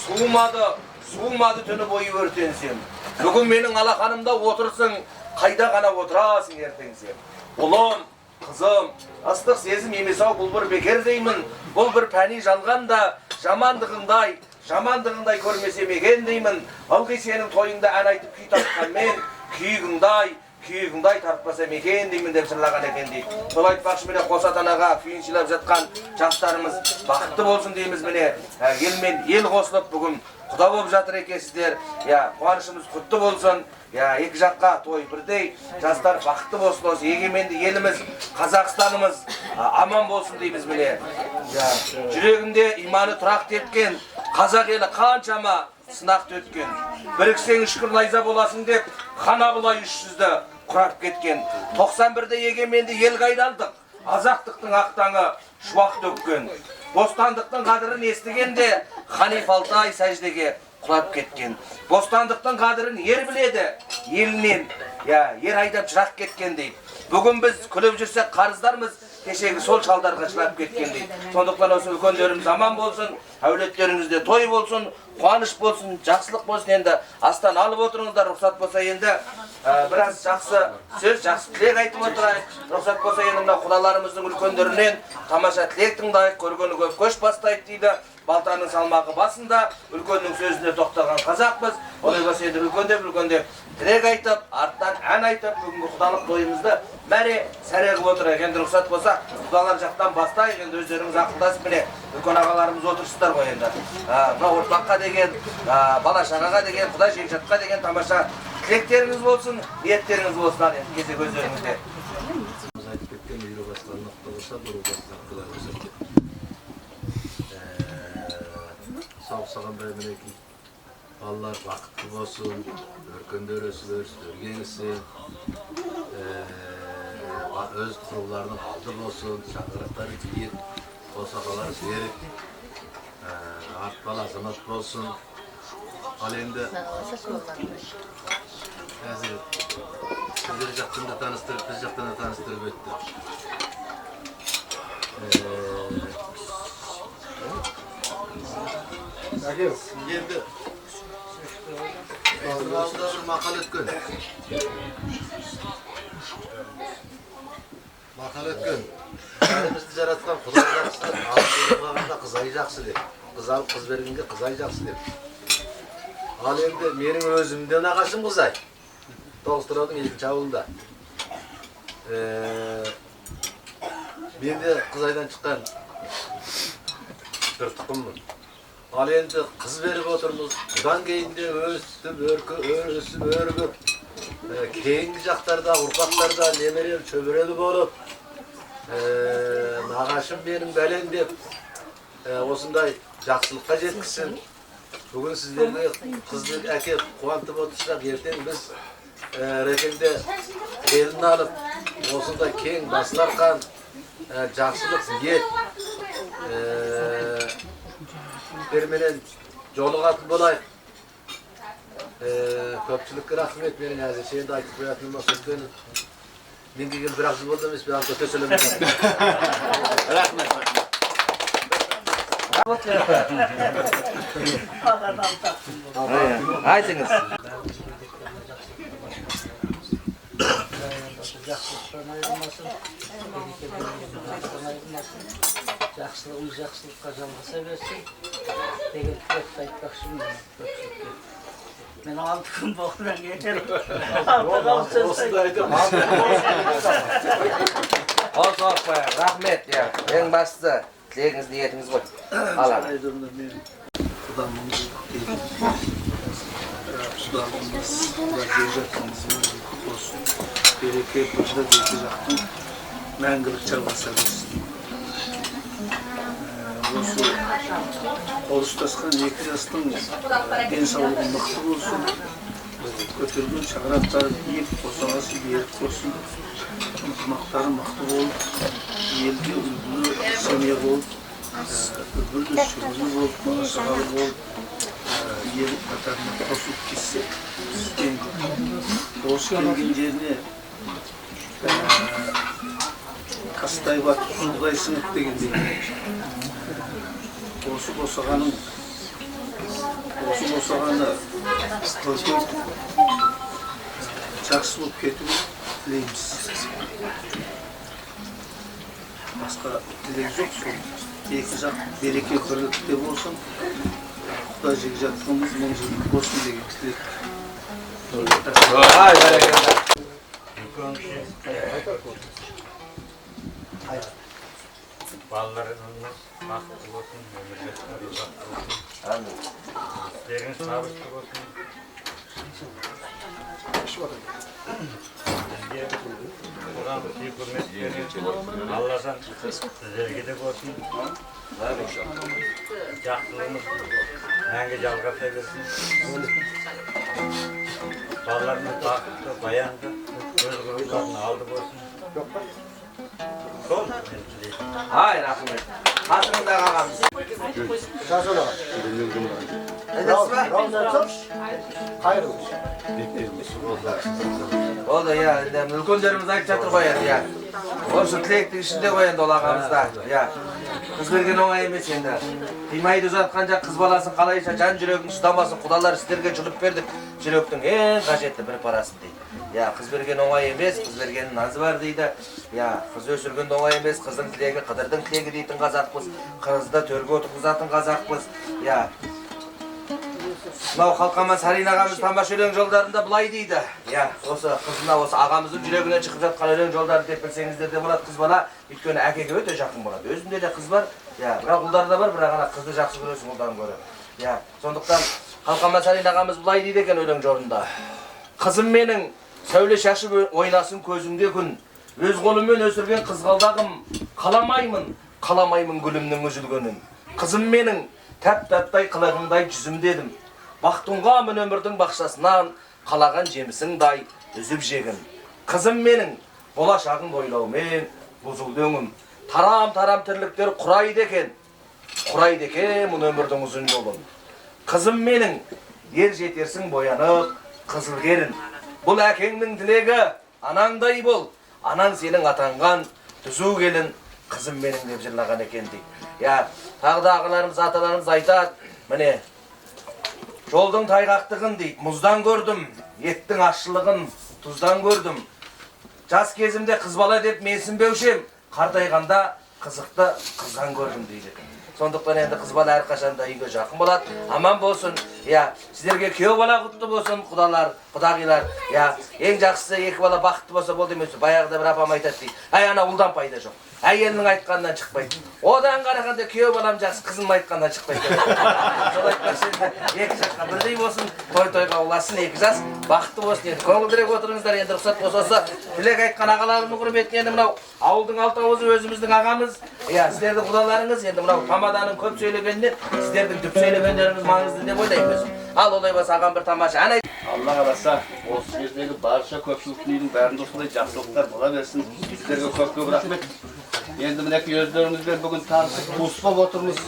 суымады түні бойы өртенсем. Бүгін менің алақанымда отырсың, қайда ғана отырасың ертең сен. Ұлым, қызым, ыстық сезім емес-ау, бұл бір бекер деймін. Бұл бір пәни жалғанда, жамандығындай көрмесем екен деймін. Ылғи сенің тойыңда ән айтып күй тартқан мен, күйігіңдай тартпасам екен деймін деп жырлаған екен дейді. Сол айтпақшы міне қос ата-анаға күйін сыйлап жатқан жастарымыз бақытты болсын дейміз міне. Елмен ел қосылып бүгін құда болып жатыр екенсіздер. Қуанышымыз құтты болсын. Екі жаққа той бірдей, жастар бақытты болсын, осы егеменді еліміз, Қазақстанымыз аман болсын дейміз міне. Жүрегінде иманы тұрақ тепкен, қазақ елі қаншама сынақты өткен. Біріксең үшкір найза боласың деп, хан Абылай 300-ді құрап кеткен. 91-де егеменді ел қайдалдық, азақтықтың ақтаңы шуақ төккен. Бостандықтың қадірін естігенде, Ханиф Алтай сәждеге құлап кеткен. Бостандықтың қадірін ер біледі, елінен, ер айдап жырақ кеткен дейді. Бүгін біз күліп жүрсек қарыздармыз, keşeki sol çaldarga çılap ketken deydi. Sonduktan olsa ülkönlerimiz aman bolsun, avletlerinizde toy bolsun, kuanış bolsun, jakşılık bolsun. Endi astan alıp oturuңуздар, ruhsat bolsa endi biraz jakşı söz, jakşı tilek aytıp oturayık. Ruhsat bolsa endi mына kudalarımыздың ülkönlerinden tamaşa tilek тыңдайык, көргөнү көп көш бастайт deydi. Baltanın salmaqı basında, ülkönün sözüne toqtagan Kazakpız. Olay bolsa endi ülkönde tilek aytıp, arttan an aytıp, бүгүнкү кудалык toyumuzda мәре сәрегип отурайык. Endi ruhsat bolsa kudalar жактан бастайык. Endi өздөрүңүз акылдашып міне үлкөн агаларымыз отурушсуздар го endi. Мына ортбакка деген, бала шагага деген, кудай жекжатка деген тамаша тілектеріңіз болсын, ниеттеріңіз болсын. Ал енді кезек өздеріңізде. Айтып кеткен үйрі басқан нокта болса, бұру басқан құдай көрсеткен. Сау-сағандай мінекей. Балалар бақытты болсын, өркендер өсіп өргенісін, өз құрыларының алды болсын, шаңғырақтары киіп, босағалар жіберіп, артпал азамат болсын. Ал енді әзір сіздер жақтан да таныстырып, біз жақтан да таныстырып өтті. Енді алдыда бір мақал өткен. Бәрімізді жаратқан Құдай жақсы, алып болғанда қызай жақсы деп. Қыз алып қыз бергенге қызай жақсы деп. Ал енді менің өзімде нағашым қызай. Тоғыстыраудың 2-ші ауылында. Мен де қызайдан шыққан бір тұқыммын. Ал енді қыз беріп отырмыз. Бұдан кейін де өсіп, өргіп, кейінгі жақтарда, ұрпақтарда немерем шөбірелі болып, нағашым менің бәлем деп, осындай жақсылыққа жеткізсін. Бүгін сіздерге қызды әкеп қуантып отырсақ, ертең біз рекенде келін алып, осындай кең дастархан, жақсылық ниет берменен жолығатын болайық. Көпшілікке рахмет, менің әзірше енді айтып қоятыным осы өйткені мен келген бір ақ жыл болды емес, мен төселемін. Рахмет. Айтыңыз. Жақсылықтан айырмасын, жақсылығымыз жақсылыққа жалғаса берсін деген тілекті айтпақшымын көпшілікке. Мен 6 күн болғаннан кейін Рахмет. Ең бастысы тілегіңіз, ниетіңіз ғой. Алам. Береке бұжда екі жақтың мәңгілік жалғаса берсін. Осы қол ұстасқан екі жастың денсаулығы мықты болсын, көтерген шаңырақтары биік, босағасы берік болсын, ынтымақтары мықты болып, елге үлгілі семья болып, үлгілі шүрлі болып, бағашағалы болып, ел қатарына қосылып кетсе, сізден осы келген жеріне Кастай батып, судай сынып дегендей. Осы босағаны көтіп, жақсы болып кетіп тілейміз. Басқа тілек жоқ, сол екі жақ береке бірлікте болсын, Құдай жекжатқанымыз мың жылдық болсын деген тілек. Балаларыңыз бақытты болсын, өмірге бақытты болсын. Сіздеріңіз табысты болсын. Сізге бұған сый құрмет берген Алладан сіздерге де болсын. Жақсылығымыз мәңгі жалғаса берсін. Балаларымыз бақытты, баянды, өз құрыларын алды болсын. Sol. Hayır, Ahmet. Hatırında ağamız. Sağ sola. Hayırlı. O da ya, ülkönlerimiz ayıp çatır koyardı ya. Orası tilekti işinde koyandı ol ağamızda. Ya, kız bergen oңай емес енді. Kıymayı uzatkanca kız balasın kalayışa can жүрегің ұстамасын. Құдалар сіздерге жұлып бердік. Жүректің ең қажетті бір парасын дейді. Ya, kız bergen oңай емес, kız bergenin nazı var дейді. Ya, kız өсірген оңай емес, қыздың тілегі, қыдырдың тілегі дейтін қазақпыз. Қызды төрге отырғызатын қазақпыз. Ya, мынау қалқаман Сарин ағамыз тамаша өлең жолдарында былай дейді. Ya, осы қызына осы ағамыздың жүрегінен шығып жатқан өлең жолдарын деп білсеңіздер де болады. Қыз бала өйткені әкеге өте жақын болады. Өзімде де қыз бар. Ya, бірақ ұлдар да бар, бірақ ана қызды жақсы көресің ұлдан гөрі. Ya, сондықтан қалқаман Сарин ағамыз былай дейді екен өлең жолында. Қызым менің сәуле шашып ойнасын көзімде күн. Өз қолыммен өсірген қызғалдағым, қаламаймын гүлімнің үзілгенін. Қызым менің тәп-тәптай қылығыңдай жүзімдедім. Бақтыңғамын өмірдің бақшасынан, қалаған жемісіңдай үзіп жегін. Қызым менің болашағын ойлаумен бұзылды өңім. Тарам-тарам тірліктер құрайды екен мұны өмірдің ұзын жолын. Қызым менің ер жетерсің боянып, қызыл керін. Бұл әкеңнің тілегі, анаңдай бол, анаң сенің атанған түзу келін. Қызым менің деп жырлаған екен дейді. Ya, тағы да ағаларымыз, аталарымыз айтады, міне, жолдың тайғақтығын дейді, мұздан көрдім, еттің ащылығын тұздан көрдім. Жас кезімде қыз бала деп менсінбеушем, қартайғанда қызықты қыздан көрдім дейді. Сондықтан енді қыз бала әрқашанда үйге жақын болады, аман болсын. Ya, сіздерге күйеу бала құтты болсын, құдағилар. Ya, ең жақсысы екі бала бақытты болса болды емес. Баяғыда бір апам айтады дейді. Ай, ана ұлдан пайда жоқ. Әйелінің айтқанынан шықпайды. Одан қарағанда күйеу балам жақсы, қызым айтқанынан шықпайды. Сол айтпақшы енді екі жаққа бірдей болсын, той-тойға ұласын, екі жас бақытты болсын. Енді көңілдірек отырыңыздар, енді рұқсат болса, тілек айтқан ағаларымның құрметіне енді мынау ауылдың алты ауызы өзіміздің ағамыз. Ya, сіздердің құдаларыңыз енді мынау тамаданың көп сөйлегенінен сіздердің дүп сөйлегендеріңіз маңызды деп ойлаймын өзім. Ал олай болса ағам бір тамаша ән айт. Алла қаласа, осы жердегі барша көпшіліктің үйдің бәрінде осындай жақсылықтар бола берсін. Сіздерге көп-көп рахмет. Енді мінекей өздеріңізбен бүгін танысып туыс болып отырмыз.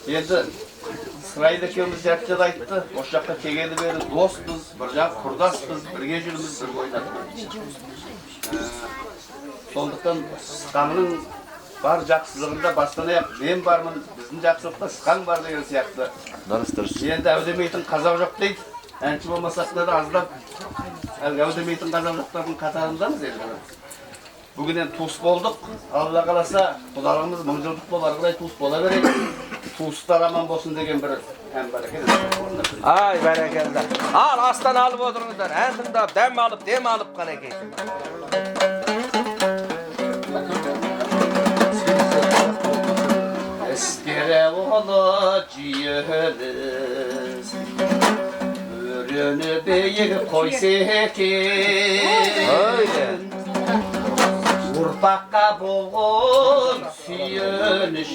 Енді Сырайды екеуміз жәрттен айтты, осы жаққа келгелі бері доспыз, бір жақ құрдаспыз, бірге жүрміз, бір ойнатымыз. Сондықтан Сықаңның бар жақсылығында бастан аяқ мен бармын, біздің жақсылықта Сықаң бар деген сияқты. Енді әудемейтін қазақ жоқ дейді. Әнші болмасақ да аздап әудемейтін қазақ жоқтардың қатарындамыз енді. Бүгін енді туыс болдық. Алла қаласа, құдаларымыз мың жылдық бол, ары қарай туыс бола берейік. Туыстар аман болсын деген бір ән бар екен. Ай, бәрекелді. Ал, астан алып отырыңыздар. Ән тыңдап, дәм алып, дем алып қана кейін. Eskere oğlu ciyeliz, ürünü beyik koysa ekin. Urpakka bolğun suyuniş,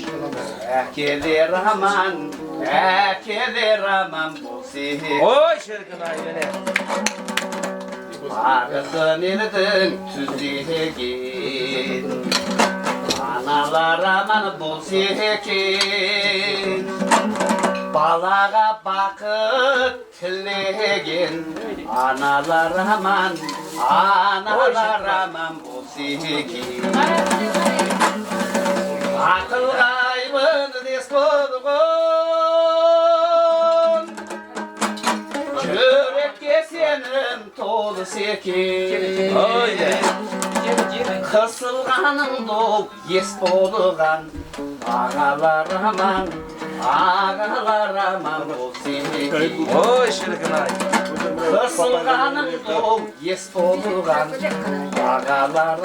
əkeler aman bolsa ekin. Oy şirkin ay beni. Arıqın elidin tüzlegin, analar aman bolsa ekin. Balağa bakıp tilegin, analar aman bolsa ekin. Akıl kaybın des bolğun, yürekke senin tolu sekin. Kısılganın dol yes bolğan, ağalar aman bolsa ekin. Oy şirkin ay. Kısılganın dol yes bolğan, ağalar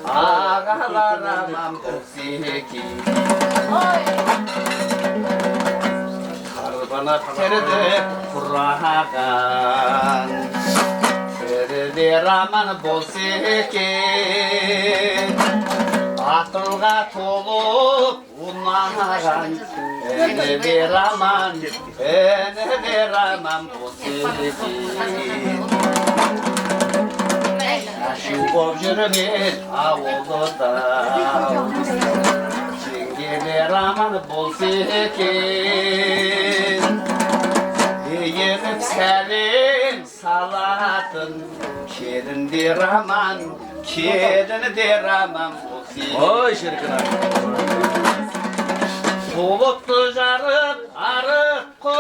aman bolsa ekin. Karbana terdi kurağan, terdi aman bolsa ekin. Akılga tolup unağan, ene ver aman bolsa ekin. Aşı bol yürümen avuluda, Cengeler aman bolsa ekin. Yeğenip senin salatın Kedin diraman, kedini diraman Oy şirkin abi. Bulutlu jarıp arıp kum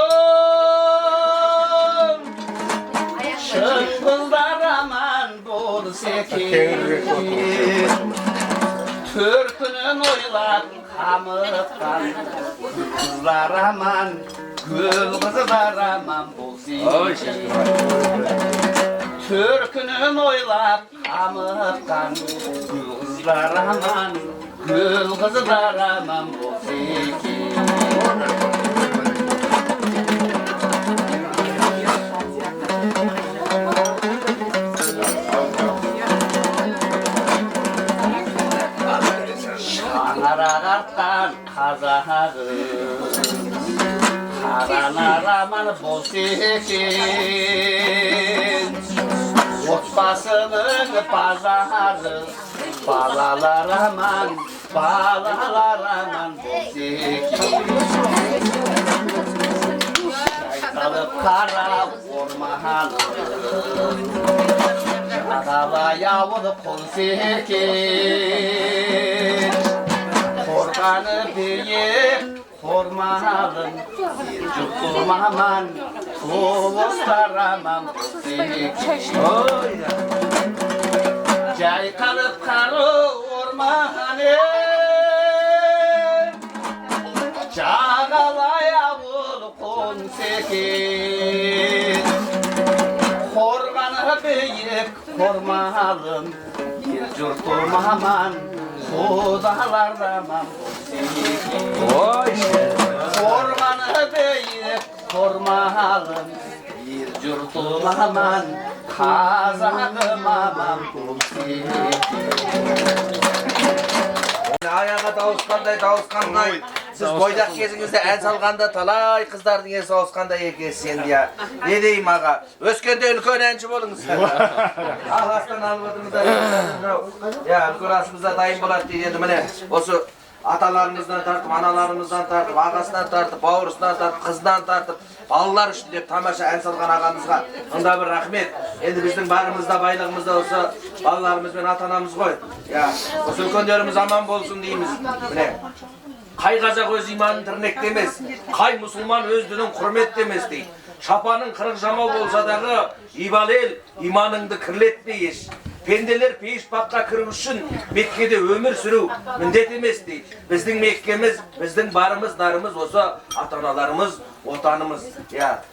Şıngıllar aman bol sekin Türkünün oylap kamıptan Kızlar aman, gül kızlar aman bol Oy sekin şirkin abi. Türkünün oylap kamıptan Kızlar aman, gül kızlar aman bol sekin Şanarağarttan kazağın Karanaraman bol sekin Otbasının pazarı Balalar aman bol sekin Kalıp kara ormanı Çağala yavru kol sekin Korkanı büyük hormalım Bir cüktüm aman Kuluslar aman kol sekin Cay kalıp karı ormanı Çağala yavru kol sekin Korkanı büyük hormalım Bir cüktüm aman Kudalar aman Oy Ormanı büyük hormalım Bir cürdüm aman Kazanım aman Ayağa davuskanday. Siz boydak kezingizde el salganda talay kыздардын esi ауысқандай екенсіз енді ya. Ne deyim ağa? Өскенде үлкен әнші болыңыз. Ағастан алып отырыңыздар. Ya үлкен асымызда дайын болады дейді енді міне. Осы аталарымыздан тартып, аналарымыздан тартып, ағасынан тартып, бауырысынан тартып, қызынан тартып, балалар үшін деп тамаша ән салған ағамызға мында бір рахмет. Енді біздің барымызда, байлығымызда осы балаларымыз бен ата-анамыз ғой. Ya, осы үлкендеріміз аман болсын дейміз. Міне. Қай қазақ өз иманын тірнектемес, қай мұсылман өз дінін құрметтемес дейді. Шапаның қырық жамау болса дағы, ибалел иманыңды кірлетпей еш. Пенделер пейіш баққа кіру үшін Меккеде өмір сүру міндет емес дейді. Біздің Меккеміз, біздің барымыз, нарымыз осы ата-аналарымыз, отанымыз.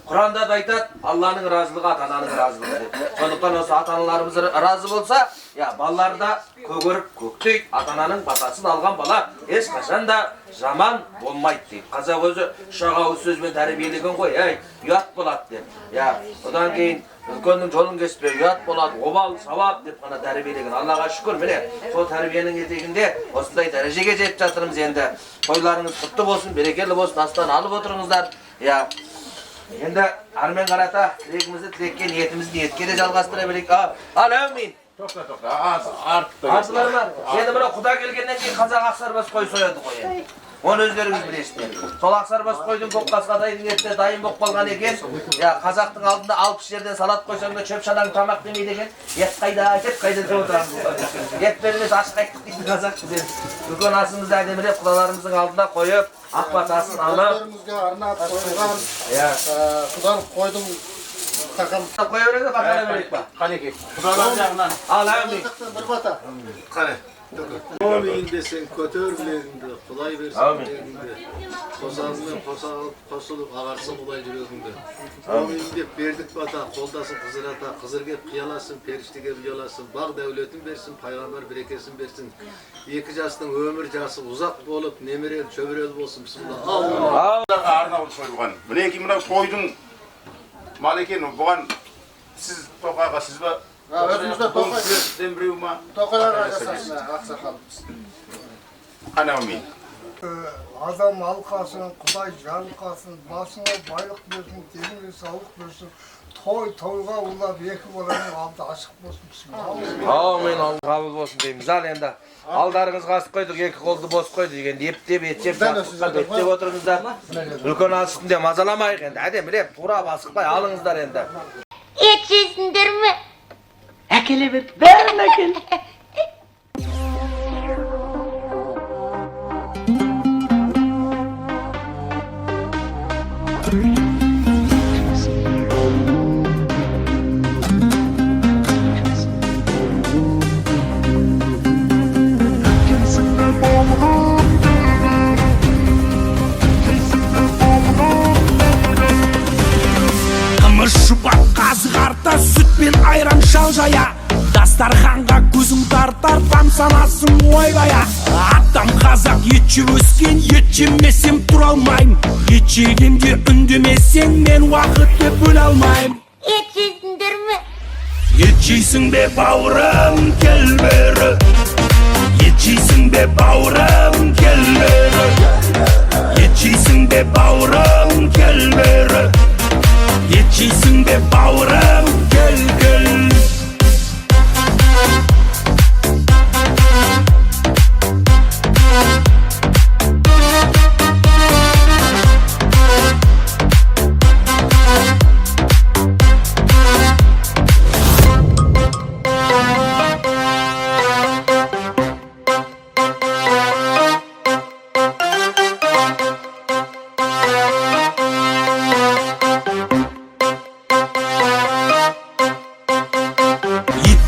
Құранда да айтады, Алланың разылығы ата-ананың разылығы деп. Сондықтан осы ата-аналарымыз разы болса, балалар да көгеріп, көктейді. Ата-ананың батасын алған бала ешқашан да жаман болмайды дейді. Қазақ өзі шақ ауыз сөзбен тәрбиелеген ғой, ұят болады деп. Одан кейін үлкеннің жолын кеспе, ұят болады, обал, сауап деп қана тәрбиелеген. Аллаға шүкір, міне, сол тәрбиенің етегінде осындай дәрежеге жетіп жатырмыз енді. Тойларыңыз құтты болсын, берекелі болсын, астан алып отырыңыздар. Енді армен қарата, тілегімізді тілекке, ниетімізді ниетке де жалғастыра берейік. Ал, әумин. Тоқта, артты. Артылар ма? Енді мына құда келгеннен кейін қазақ ақсарбас қой сояды қой. Оны өздеріңіз білесіздер. Сол ақсарбас қойдың көк қасқадайдың етте дайын болып қалған екен. Қазақтың алдында 60 жерден салат қойсаң да чөп шадаң тамақ демейді екен. Ет қайда деп отырамыз. Ет бермес аш қайттық дейді қазақ бізден. Үлкен асымызды әдемілеп құдаларымыздың алдында қойып, ақ батасын алып. Құдаларымызға арнап қойған құдалық қойдың тақам. Қоя береді, бақара берейік ба? Қанекей. Құдалар жағынан. Ал әумин. Bir bata. Қане. Омейін десең көтер білегіңді, Құдай берсін білегіңді. Қосағыңмен қосылып ағарсын Құдай жүрегіңді. Омейін деп бердік бата, қолдасын қызыр ата, қызыр кеп қияласын, періште кеп ұяласын, бақ дәулетін берсін, пайғамбар берекесін берсін. Екі жастың өмір жасы ұзақ болып, немерел, шөбірел болсын. Бісміллах. Арнаулы қойылған. Мінекей мынау тойдың мал екен, бұған сіз тоқаға, сіз ба? Özümüzde Дембіреу ма? Tokalar arasında aksakal. Қана омейін. Adam halkasın, Kuday jarılkasın, basına baylık versin, denine sağlık versin. Toyga ulap eki bolanın aldı aşık bolsun. Amin, Allah kabul bolsun deymiz. Al endi. Aldarыңызга asıp koyduk, eki koldu bos koydu degende eптеп etчеп беттеп отуруңуздар. Үлкөн ас үстүндө мазаламайык энди. Адем эле туура басыкпай алыңыздар энди. Et жейсиңдерби? Әкеле бер, бәрін әкел. Шубат қазы қарта, сүт пен айран шалжая. Дастарханға көзің тартар, там санасын ойбая. Атам қазақ ет жеп өскен, ет жемесем тұра алмайым. Ет жегенде үндемесең, мен уақытты бөле алмайым. Et жейсиңдерби? Ет жейсің бе бауырым, кел бері. Ет жейсің бе бауырым, кел бері. Ет жейсің бе бауырым, кел бері. Ет жейсің бе бауырым, кел кел.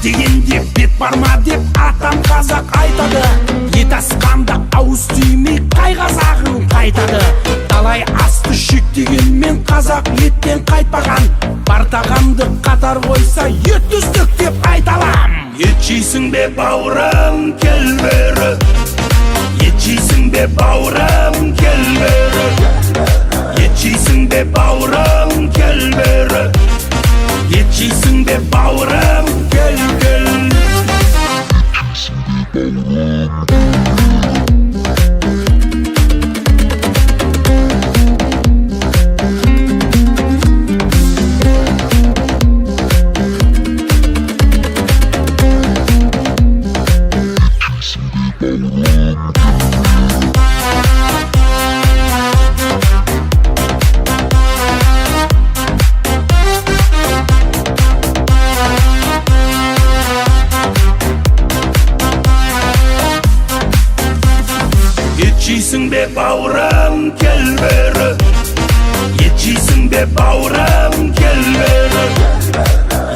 Дегенде бет барма деп атам қазақ айтады. Ет асқанда ауыз түймей қай қазағың қайтады. Талай асты шектегенмен қазақ еттен қайтпаған. Бар тағамды қатар қойса ет үздік деп айталам. Ет жейсің бе бауырым, кел бері. Ет жейсің бе бауырым, кел бері. Ет жейсің бе бауырым, кел бері. Ет жейсің бе бауырым, кел кел. Жейсің бе бауырым, кел бері. Ет жейсің бе бауырым, кел бері.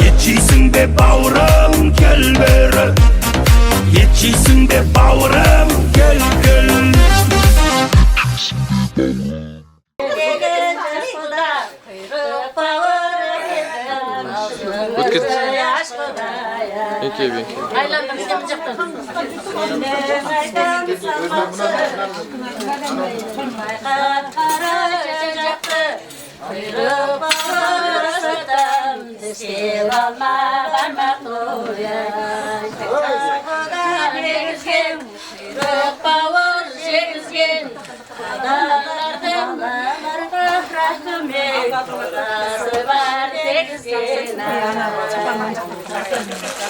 Ет жейсің бе бауырым, кел бері. Ет жейсің бе бауырым, кел кел. Aylandım işte bu cepten.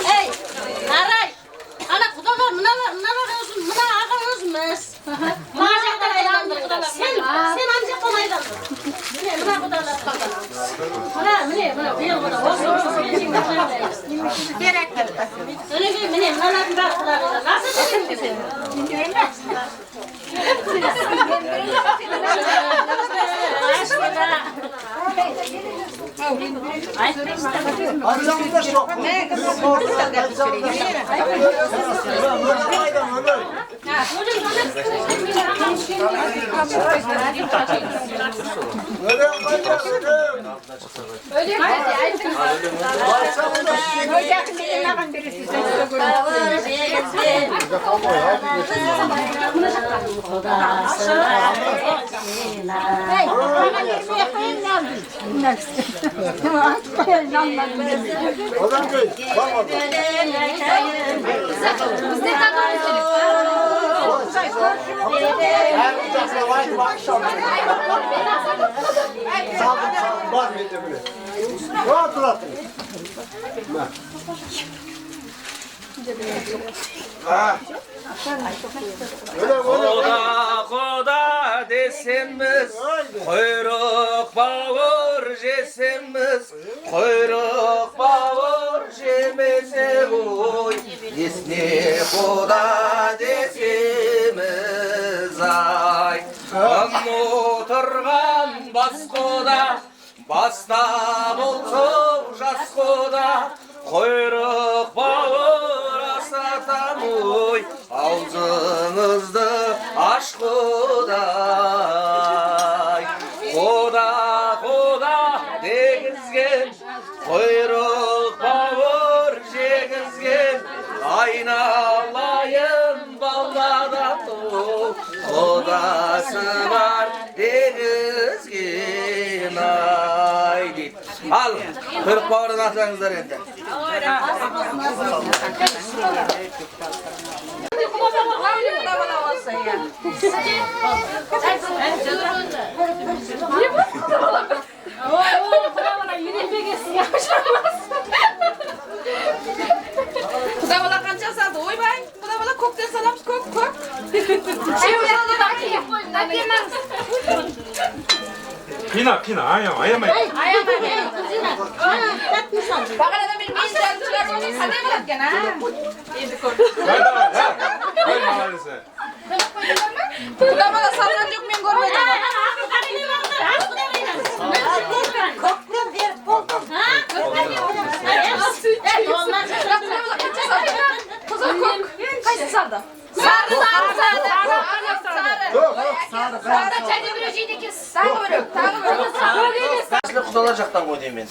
Hey, Naray, ana kudalar, mınalar olsun, mına ağır olsunmaz. Mağazaktan aylandır kudalar. Sen ancaktan aylandır. Mına kudalar kalkan. Mına, bir kuda. Olsun, gerektir. Öyle bir mınaların da kudalar. Nasıl dedim ki sen? Koda desemiz, kuyruk bağır jesemiz, kuyruk bağır jemese oy. Esne koda desemiz ay. Oturgan bas koda, basta bolsun jas koda, kuyruk bağır asatam oy. Ağzınızdı aşk Kuday. Koda koda degizgen, kuyruk bağır jegizgen, aynalayın balladan o. Kodası var degizgen ay deyip. Al, kuyruk bağırın atsanızlar endi. Kuda bala qancha saldi? O'ybay. Kuda bala ko'kdan salamiz, ko'k. Pina, ayamay. Bag'alada men janchilar qanday bo'larkan, ha? Endi ko'r. Voy mahalisi. Kuda bala salgan yo'q, men ko'rmadim. Qaysi saldi? Sarı. Kudalar jaqdan qo'y deyman.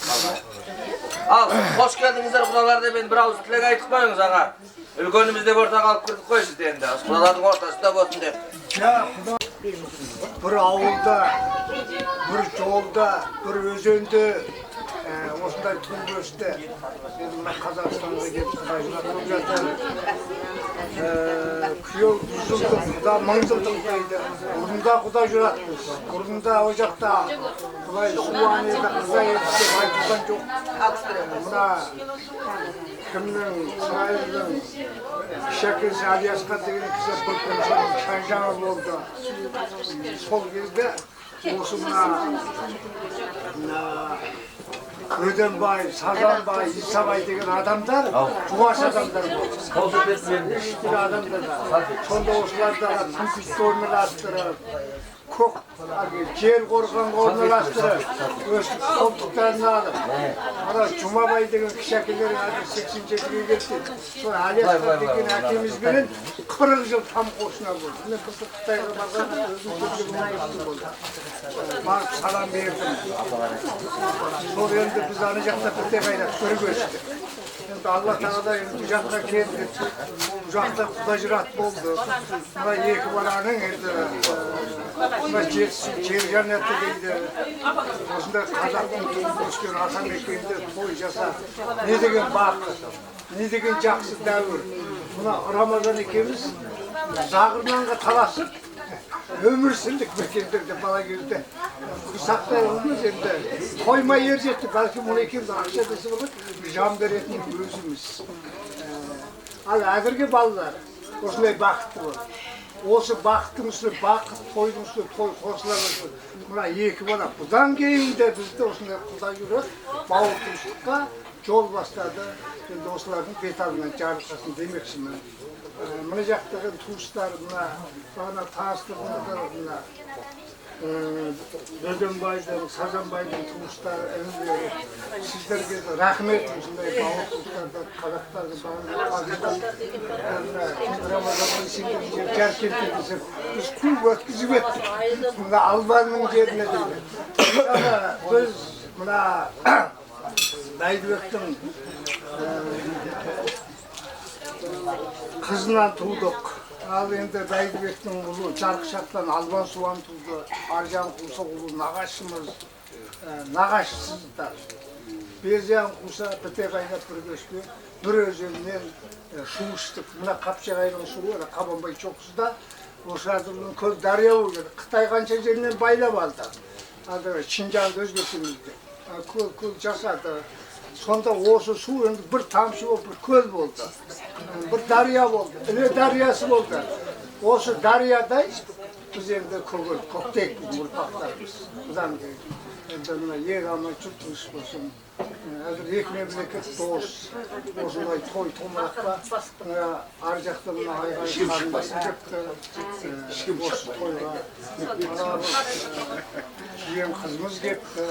Al, hoş geldingizler kudalar deb men bir avuz tilak aytib qo'yingiz ağa. Ulgönümüzde o'rtaga olib kirdik qo'ysiz endi. Kudalarning o'rtasida bo'lsin deb. Bir avulda, bir jolda, bir özende osындай туып өсті. Енді мына Қазақстанға келіп Құдай жылатып жатыр. Күйеу 100 жылдық, құда 1000 жылдық дейді. Бұрында Құда жүратпыз. Бұрында о жақта Құдай суан еді, қыза еді деп айтылған жоқ. Мына кімнің Сырайылдың Шәкесі Алиясқа деген кісі бір күн шайжаңы болды. Сол кезде осы мына Ödenbay, Sazanbay, İsabay деген адамдар, жуаш адамдар болды. Hiçbir адамдар da. Sonda osılarda tümpüsті орналастырып, көк жер қорған орналастырып, өстіп қолтықтарын алып. Ана Жұмабай деген кішәкелер 87-ге кетті. Sonra Алиясқа деген әкемізбенен 40 жыл там қосына болды. Мен бір Қытайға барғанда өзім көптігім айтты болды. Барып салам бердім. Сол енді біз ана жақта бірте қайдақ көріп өстік. Енді Алла Тағала енді бұл жаққа келді. Бұл жақта Құда жырат болды. Мына екі баланың енді мына жетісін жер жәннаты дейді. Осындай қазақтың туып өскен Атамекенде той жасап. Не деген бақыт, не деген жақсы дәуір. Мына Рамазан екеуміз Зағырнанға таласып өмір сүрдік мекендерде бала кезде. Сақтай olmaz енді. Қоймай ер жетті. Бәлкім ол екеуміз ақша десе болады. Жан беретін өзіміз. Ал әзірге балалар осындай бақытты болады. Осы бақыттың үстіне бақыт, тойдың үстіне той қосыла берсін. Мына екі бала бұдан кейін де бізді осындай Құда жүріп, бауыртушылыққа жол бастады. Енді осылардың бет алдынан жарылқасын демекшімін. Мына жақтағы туыстар, мына таныстырғандар, мына Ödenbay'dan, Sazanbay'dan tuğuşlar, evinleri, sizlerge rahmet olsunlar, bağır tuğuşlardan, Kazaklardan, Ramazan'ın içinde gerçekten biz kul ötküzüp ettik. Bunda Alban'ın yerine değil. Ama biz buna Daydibek'ten kızından tuğduk. Al endi Daydibek'ten ulu, Çarkışak'tan Alban Suvan tuğdu, Arjan Kursak ulu, nağaşımız, nağaşsızlar. Безян құса біте қайнап бір көшке, бір өзеннен шу іштік. Мына Қапшағайдың суы, Қабанбай шоқсыда, осылардың көл дария болған. Қытай қанша жерінен байлап алды. Шинжанды өзгертемізді. Көл жасады. Сонда осы су енді бір тамшы болып, бір көл болды. Бір дария болды, іле дариясы болды. Осы дариядай біз енді көгіл, көктек ұрпақтарымыз. Бұдан кейін. Енді мына ең аман жұттыңыз болсын. Әзір екі мемлекет дос, осындай той томыраққа, ар жақта мына айғай қарындасын кепті, осы тойға ең қызымыз кепті.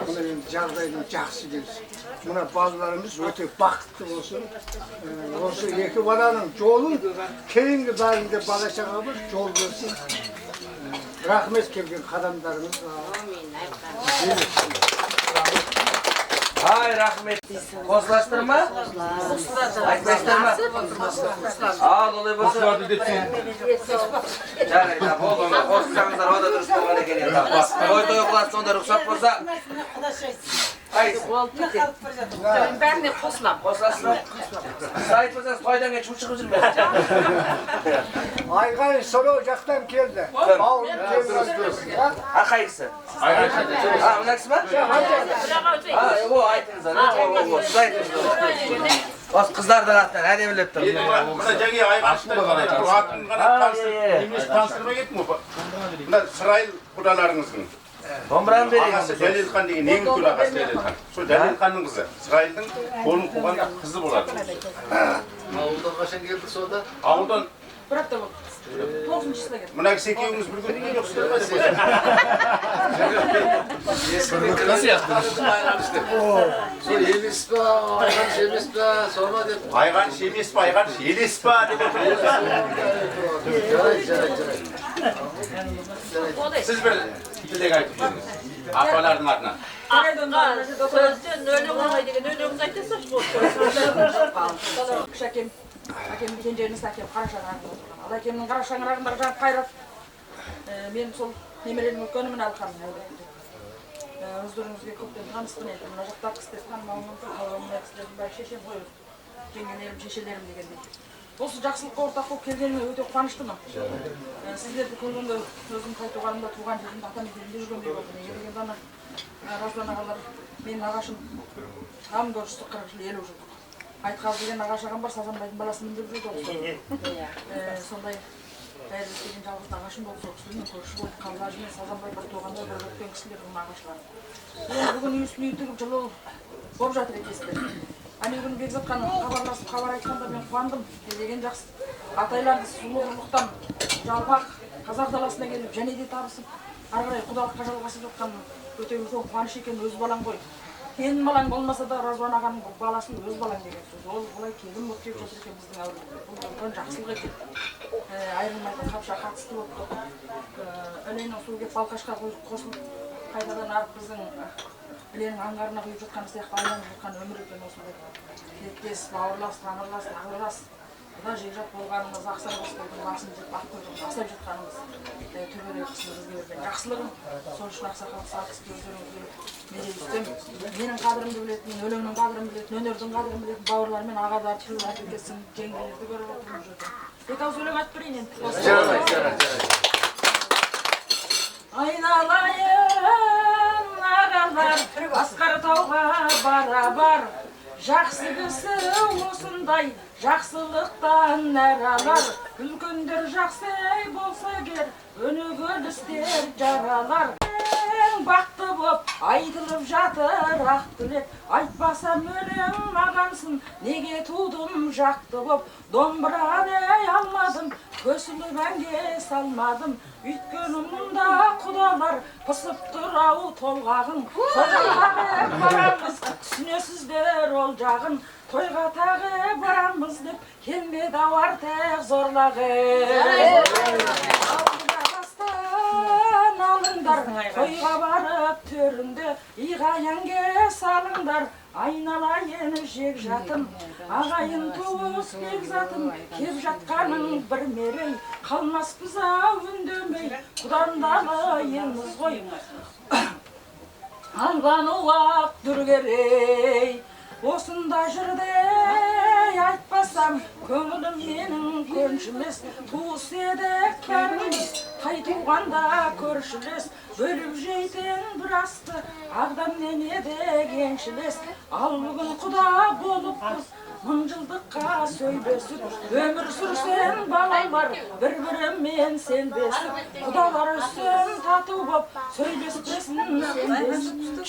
Мына енді жағдайдың жақсы келсін. Мына балаларымыз өте бақытты болсын. Осы екі баланың жолын кейінгі бәрінде бала шағамыз жол болсын. Рахмет келген қадамдарыңызға. Ай, рахмет. Қосыластырма? Айтпайсыздар Ал, олай болса. Қосылады деп сен. Жарайды, болды. Қосылсаңыздар, ода дұрыс болған екен енді. Той қыласыз, онда рұқсат болса. Қайсы? Бәріне қосылам. Қосыласыз ба? Сіз айтпасаңыз, тойдан кейін шу шығып жүрмесіз. Айғай Сорау жақтан келді. Бауырым келді. Қайсысы? Мына кісі ма? Айтыңыздар. Сіз айтыңыздар. Осы қыздардың аттан әдемілеп тұр. Мына жәге айғашты атын ғана таныстырмай кеттім ғой. Мына Сырайыл құдаларыңыздың. Домбыраны берейін. Ағасы Жәлелхан деген ең үлкен ағасы Жәлелхан. Сол Жәлелханның қызы. Сырайылдың қолын қуғанда қызы болады. Ауылдан қашан келдік сонда? Ауылдан Бір апта болды. 9-шысына келді. мына кісі екеуіңіз бір күнде жоқсыздар ма? Сол емес па, айған емес па, сома деп. Айған емес па, айған елес па деп Жарайды. Сіз бір тілек айтып жүріңіз. Апалардың атынан. Сөзден өлең оңай деген өлеңді айтасыз ғой. Әкем кенжеміз әкем қара шаңырағында отырған. Ал әкемнің қара шаңырағындағы жан қайрат. Мен сол немеренің үлкенімін Алхан. Өздеріңізге көптен таныспын енді. Мына жақта кісілер танымауым мүмкін. Мына кісілердің бәрі шешем ғой. Жеңгелерім, шешелерім дегендей. Осы жақсылыққа ортақ болып келгеніме өте қуаныштымын. Сіздерді көргенде өзім қайтуғанымда туған жерімде атам елінде жүргендей болды. Неге дегенде ана Раздан ағалар менің ағашым там көрісті 40 жыл 50 жыл. Айтқазы деген ағаш ағам бар, Сазанбайдың баласымын деп жүрді осы. Сондай бәрі істеген жалғыз ағашым болды, сол кісілермен көрші болды. Қалжажы мен Сазанбай бір туғанда бір өткен кісілердің ағашлары. Бүгін үй үстіне үй тігіп жылы болып жатыр екесіздер. Ане күні Бекзатқан хабарласып хабар айтқанда мен қуандым. Деген жақсы атайларды сұлу құрлықтан жалпақ қазақ даласына келіп және де табысып, ары қарай құдалыққа жалғасып жатқан өте үлкен қуаныш екен. Өз балаң ғой. Келін балаң болмаса да Разуан ағаның баласын өз балаң деген сөз. Ол былай келін болып келіп жатыр екен біздің әулетте. Бұл үлкен жақсылық екен. Айырылмайтын қапша қатысты болып тұр. Іленің суы кеп балқашқа қосылып қайтадан арып біздің Іленің аңғарына құйып жатқан сияқты айланып жатқан өмір екен осындай. Тілектес, бауырлас, тамырлас, ағылас. Бұда жекжат болғанымыз, ақсар қосылдың басын жеп ақ қойдың асап жатқанымыз. Төбелі қысылы бізге берген жақсылығым. Сол үшін ақсақал сақсыз өздеріңізге мерей үстем. Менің қадірімді білетін, өлеңнің қадірін білетін, өнердің қадірін білетін бауырлар мен ағаларды, әкесін, жеңгелерді көріп отырмыз жүрді. Екі ауыз өлең айтып берейін енді. Айналайын ағалар, асқар тауға бара-бар. Жақсы кісі осындай жақсылықтан нәр алар. Үлкендер жақсы болса кер, өнегөл істер жаралар. Бақты боп айтылып жатыр ақ тілек, айтпасам өлең мағансын, неге тудым жақты боп. Домбыраны алмадым, көсіліп әнге салмадым, үйткені мұнда құдалар пысып тұр ау толғағын. Тойға тағы барамыз, түсінесіздер ол жағын. Тойға тағы барамыз деп келмеді ау артық зорлағын. Алыңдар, тойға барып төрінде иғаяңге салыңдар. Айналайын жек жатым, ағайын туыс бекзатым, кеп жатқаның бір мерей, қалмаспыз ау үндемей, құдандалайымыз ғой. Албаны уақ дүргерей осында жүрдей айтпасам көңілім менің көншімес туыс едік бәріміз тай туғанда көршілес бөліп жейтін бір асты ағдаммен едік еншілес ал бүгін құда болыппыз мың жылдыққа сөйлесіп өмір сүрсен балалар бір бірімен сенбесіп құдалар үстін тату боп сөйлеспесін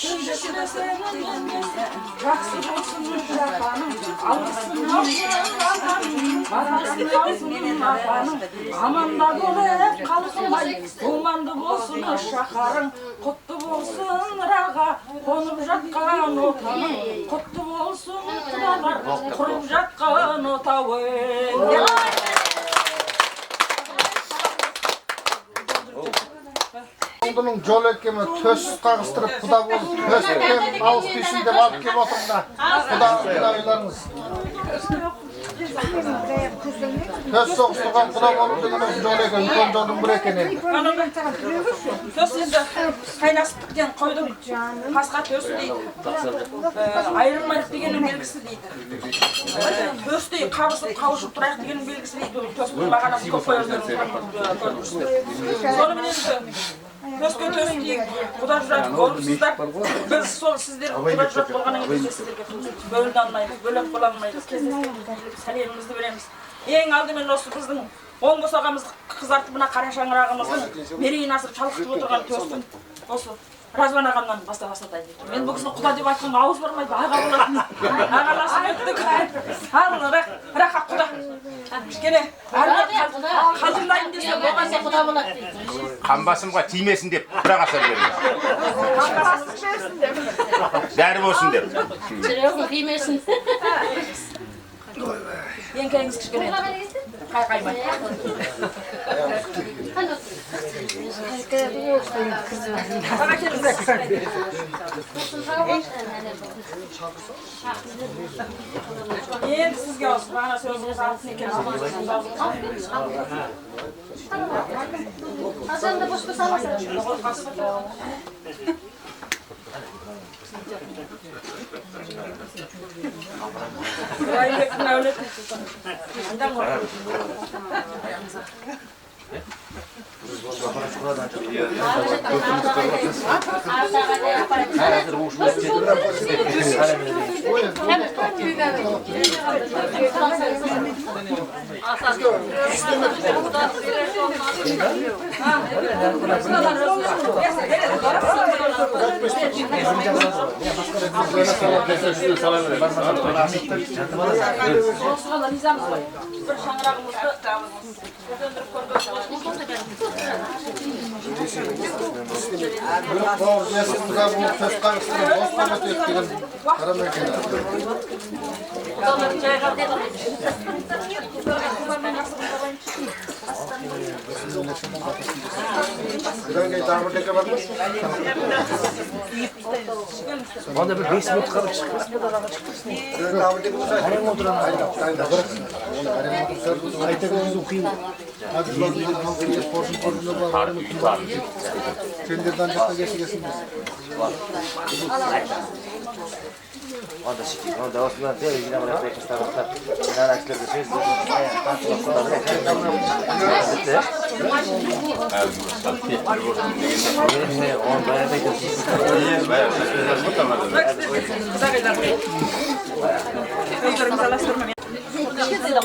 сөйлеспесін жақсы болсын жапаның алғысын алсын алғаның бағасын алсын апаның аманда болып қалқымай думанды болсын шаһарың құтты болсын раға қонып жатқан отаның құтты болсын құдалар құрып жатқан отауың. Бұның жол екеме төс қағыстырып құда болып төстен ауыз түйсін деп алып келіп отырмда құда ойларыңыз. Төс соғыстырған құда болып деген жол екен, үлкен жолдың бір екен енді. Төс енді қайнасып біткен қойдың қасқа төсі дейді. Айырылмайық дегеннің белгісі дейді. Төстей қабысып қауышып тұрайық дегеннің белгісі дейді. Төстің бағанасы көп қойырдың. Сонымен төске төс дейік, құда жүратып болыпсыздар. Біз сол сіздер құда жүрат болғаннан кейін сіздерге бөлінді алмаймыз, бөлек бола алмаймыз. Сәлемімізді береміз. Ең алдымен осы біздің оң босағамызды қызартып мына қара шаңырағымыздың мерейін асырып шалқытып отырған төстің осы Разvan ағамнан бастайын. Мен бұл кісіні құда деп айтқанға ауыз бармайды, аға болатын. Ағаласып еттік. Ал, бірақ құда. Кішкене, қалжыңдайын десе болған не құда болады дейді. Қамбасымға тимесін деп құдаға сәл беріңіз. Дәрі болсын деп. Жүрегің тимесін. Еңкәйіңіз кішкене. Қайқаймай. Баға келіңіздер. Енді сізге осы бағана сөзіңіз алтын екен. Қашанда бош болса аласың. Райбектің әулеті. Қайдан ғой? Bir şangırağımızda döndürüp koyduk. Onda bir 5 minut kalıp çıkmasın da rahat çıkmasın. Harem oturan Aytekinizin okuyayım. Hadi kendilerden yakta geçin. Onda şikayet, onda Osman diyor yine bana pek istavaklar. Ben araçlarda söz diyor. On bayağı bekliyorsunuz. Gözlerimizi alastırmayın.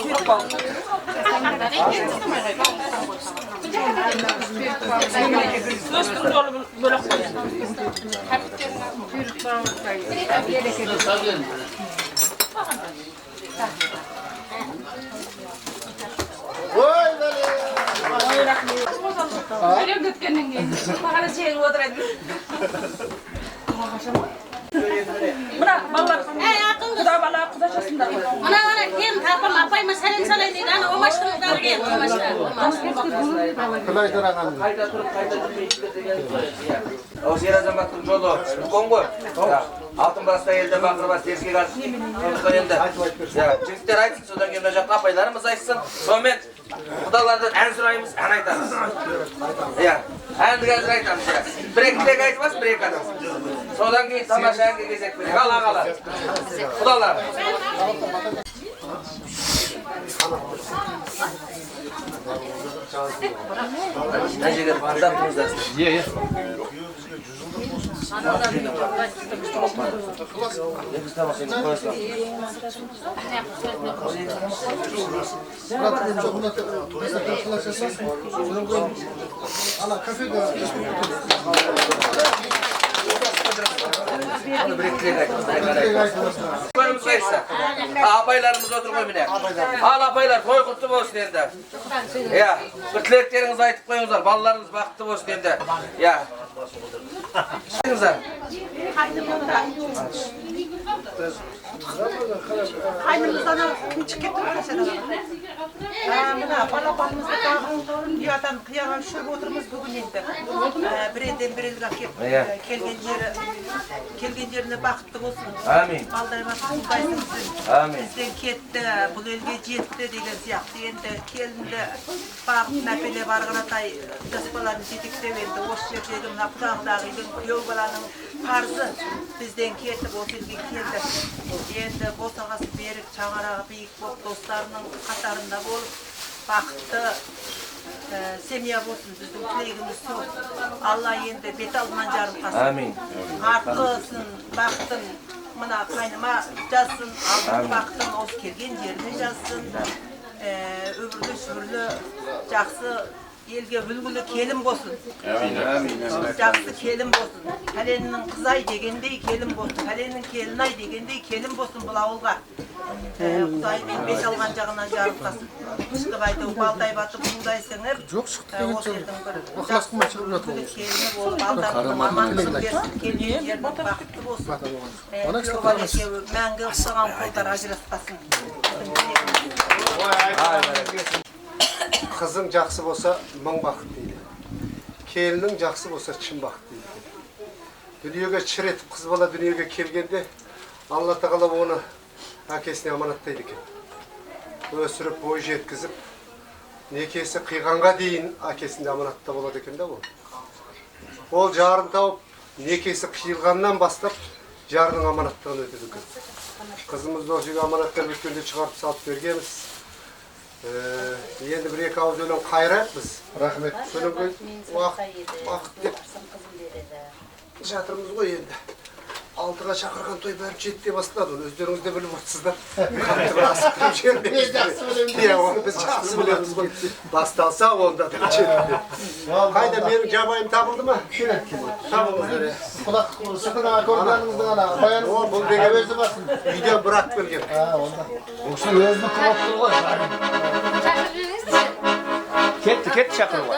Kuyruk bağlı. Dostum dolu bölük koyun. Ölüm gitkenin gibi. Bakana şeyin oturaydı. Bırak ballar. Kuda bala kuda çasınlar. Ana kim tapam apayma senin salay değil. Ana o maçtan gel. O maçtan. Kılaydır anam. Kayda turup o Sera Zamat'ın yolu Kongo. Altın basta elde bakır bas tersiye kalsın. Sonuçta endi. Çiftler aytsın, sodan keyin жаққа апайларымыз айтсын. Сонымен құдалардан ән сұраймыз, ән айтамыз. Әнді қазір айтамыз. Бір екі тілек айтып алсын, бір екі адам. Sodan keyin tamashanga gezek berek. Al ağalar. Xudolar. Necege bardan tuzlasın. Ye. Ana kafede Önümüz kaysa. Apaylarımız otur koymine. Al apaylar toy kutlu olsun endi. Ya, bir tileklerinizi aytıp koyuңuzlar. Balalarınız bakıtlı olsun endi. Ya. Kaynımızdan çık getirip mına bala-balımızda dağın dünyadan kıyağa düşürüp oturumuz bugün endi. Birenden bir elga kelgen yerine bakıtlı olsun. Amin. Baldaymaz kutlaysınızın. Amin. Bizden ketdi, bu elge jetdi degen siyahtı endi. Kelindi, bakıp näpele barğanatay jaspalarını jetiktep endi. Oş jerdegi mına Pudağdağı'nın kuyov balanın farzı bizden ketdi, bu elge keldi. Endi bosagası berik, çaňaragy biýik bolup dostlarynyň katarynda bolup bakıtly semya bolsun, bizden tilegimiz şu. Allah endi bet aldynan jarylgasyn. Amin. Artysyn, baktyn, mına kaynama жазsın, aldın baktın, os kelgen yerine жазsın. Ömürlü sürülü, jaksy elge ülgülü kelin bolsun. Jaksy kelin bolsun. Haleninin kızay degendey kelin bolsun. Haleninin kelinay degendey kelin bolsun bul awulga. Hudaý men beş algan jagынан jarylgasyn. Işkıbayda balday batıp buğday seňer. Yok çıktı degince aklasqyma çıkıp жатыр. Kelini bolup baldaryny amanlyk bersin. Kelin yer bakıtly bolsun. Ona Şobaleke mäňge ısagan kollar ajratmasyn. Kızın jaksı bolsa ming bakıt deydi. Kelinin jaksı bolsa çın bakıt deydi. Dünyege çiretip kız bala dünyege kelgende Allah Taala onu akesine amanatlaydı eкен. Ösürüp boy jetkizip nekesi kıyganga deyin akesinde amanatta болады eкен da bu. Ol jarın taup nekesi kıyılgandan bastap jarının amanattığını ötedi eкен. Kızımızды oşuga amanattар bitkende çıkarıp salıp bergenmiz. Endi bir eki ağız ölen kayratmız. Rahmet. Sönöngö vaqt dep жатырмыз ғой енді. Altıga çakırgan toy bәріп жетте бастады. Өздеріңіз де біліп отырсыздар. Қатты бір асықтырып жібермеңіздер. Иә, оны біз жақсы білеміз ғой. Басталса онда да жетті. Қайда менің жабайым табылды ма? Табылды. Құлақ сыртына көргеніңіздің ана баяныңыз. О, бұл деген өзі басын. Үйден бұрат келген. Онда. Осы өзінің құлақ тұр ғой. Кетті шақыруға.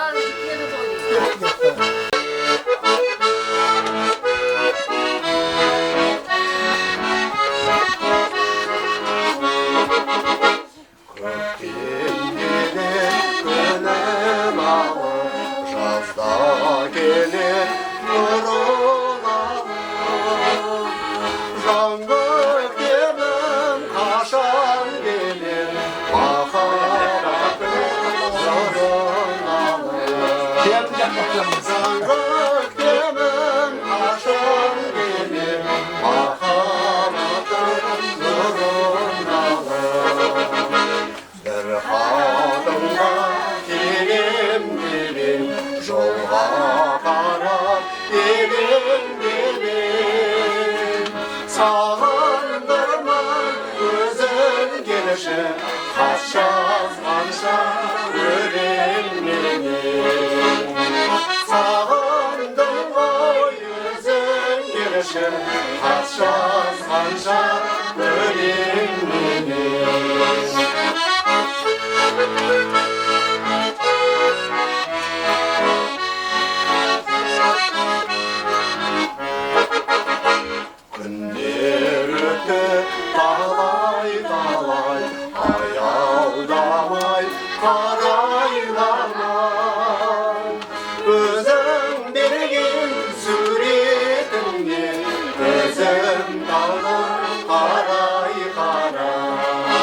Özüm daldım karay karay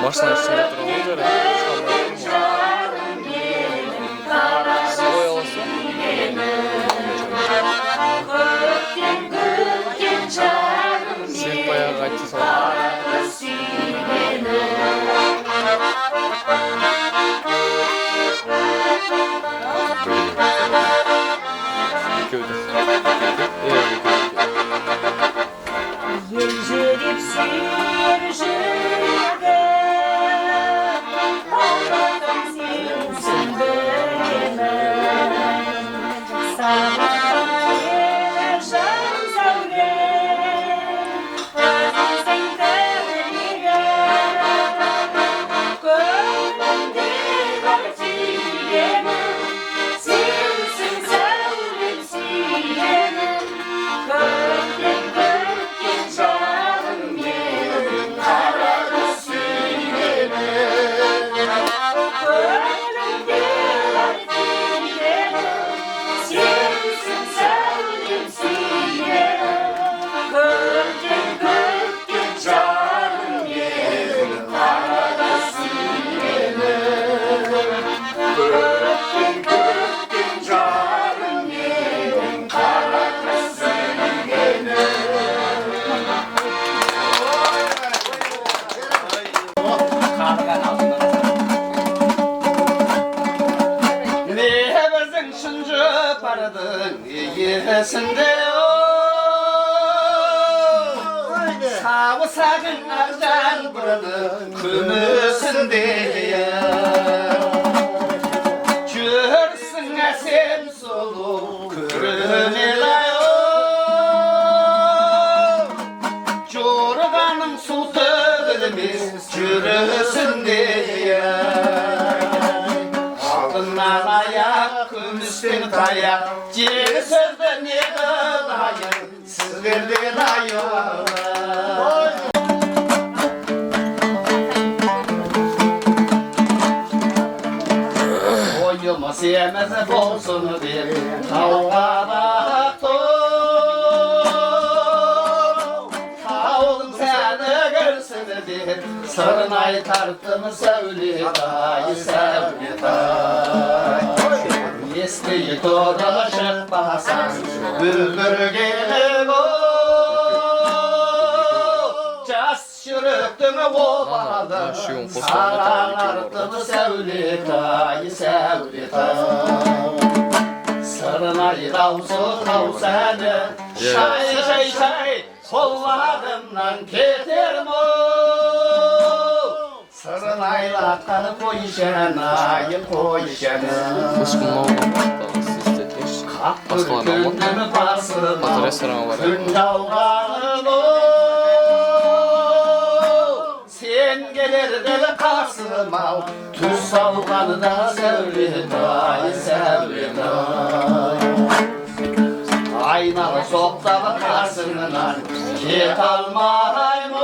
Baştan içinde duralım böyle. Oy olsun. Sen bayağı kaçtı sonra. Sakın ardan buranın kümüsünde Çörsün esem solu kürüne layo Jorganın su tövülümüz çürüsünde Altından ayak kümüsün tayak Ciri sözde ne kılayın sizlerle layo Sevmez olsun bir kavga baktım Oğlum seni görsün bir sırnay tarttım Sevlitay, Sevlitay Eskiyi dolaşıp basan bülbül gelip Cas çürüktüm ovalı Sararttım Sevlitay, Sevlitay Sırnay davsu tavseni Şay şay şay Kollarımdan keterim o Sırnayla kanı koyuşen ayı koyuşen Kaptır gündümü basırma Gün dalganı Sen gelir deli kasıma Tüz salganı da Sevlitay, Sevlitay Aynalı soktalı kasından Ket almaymun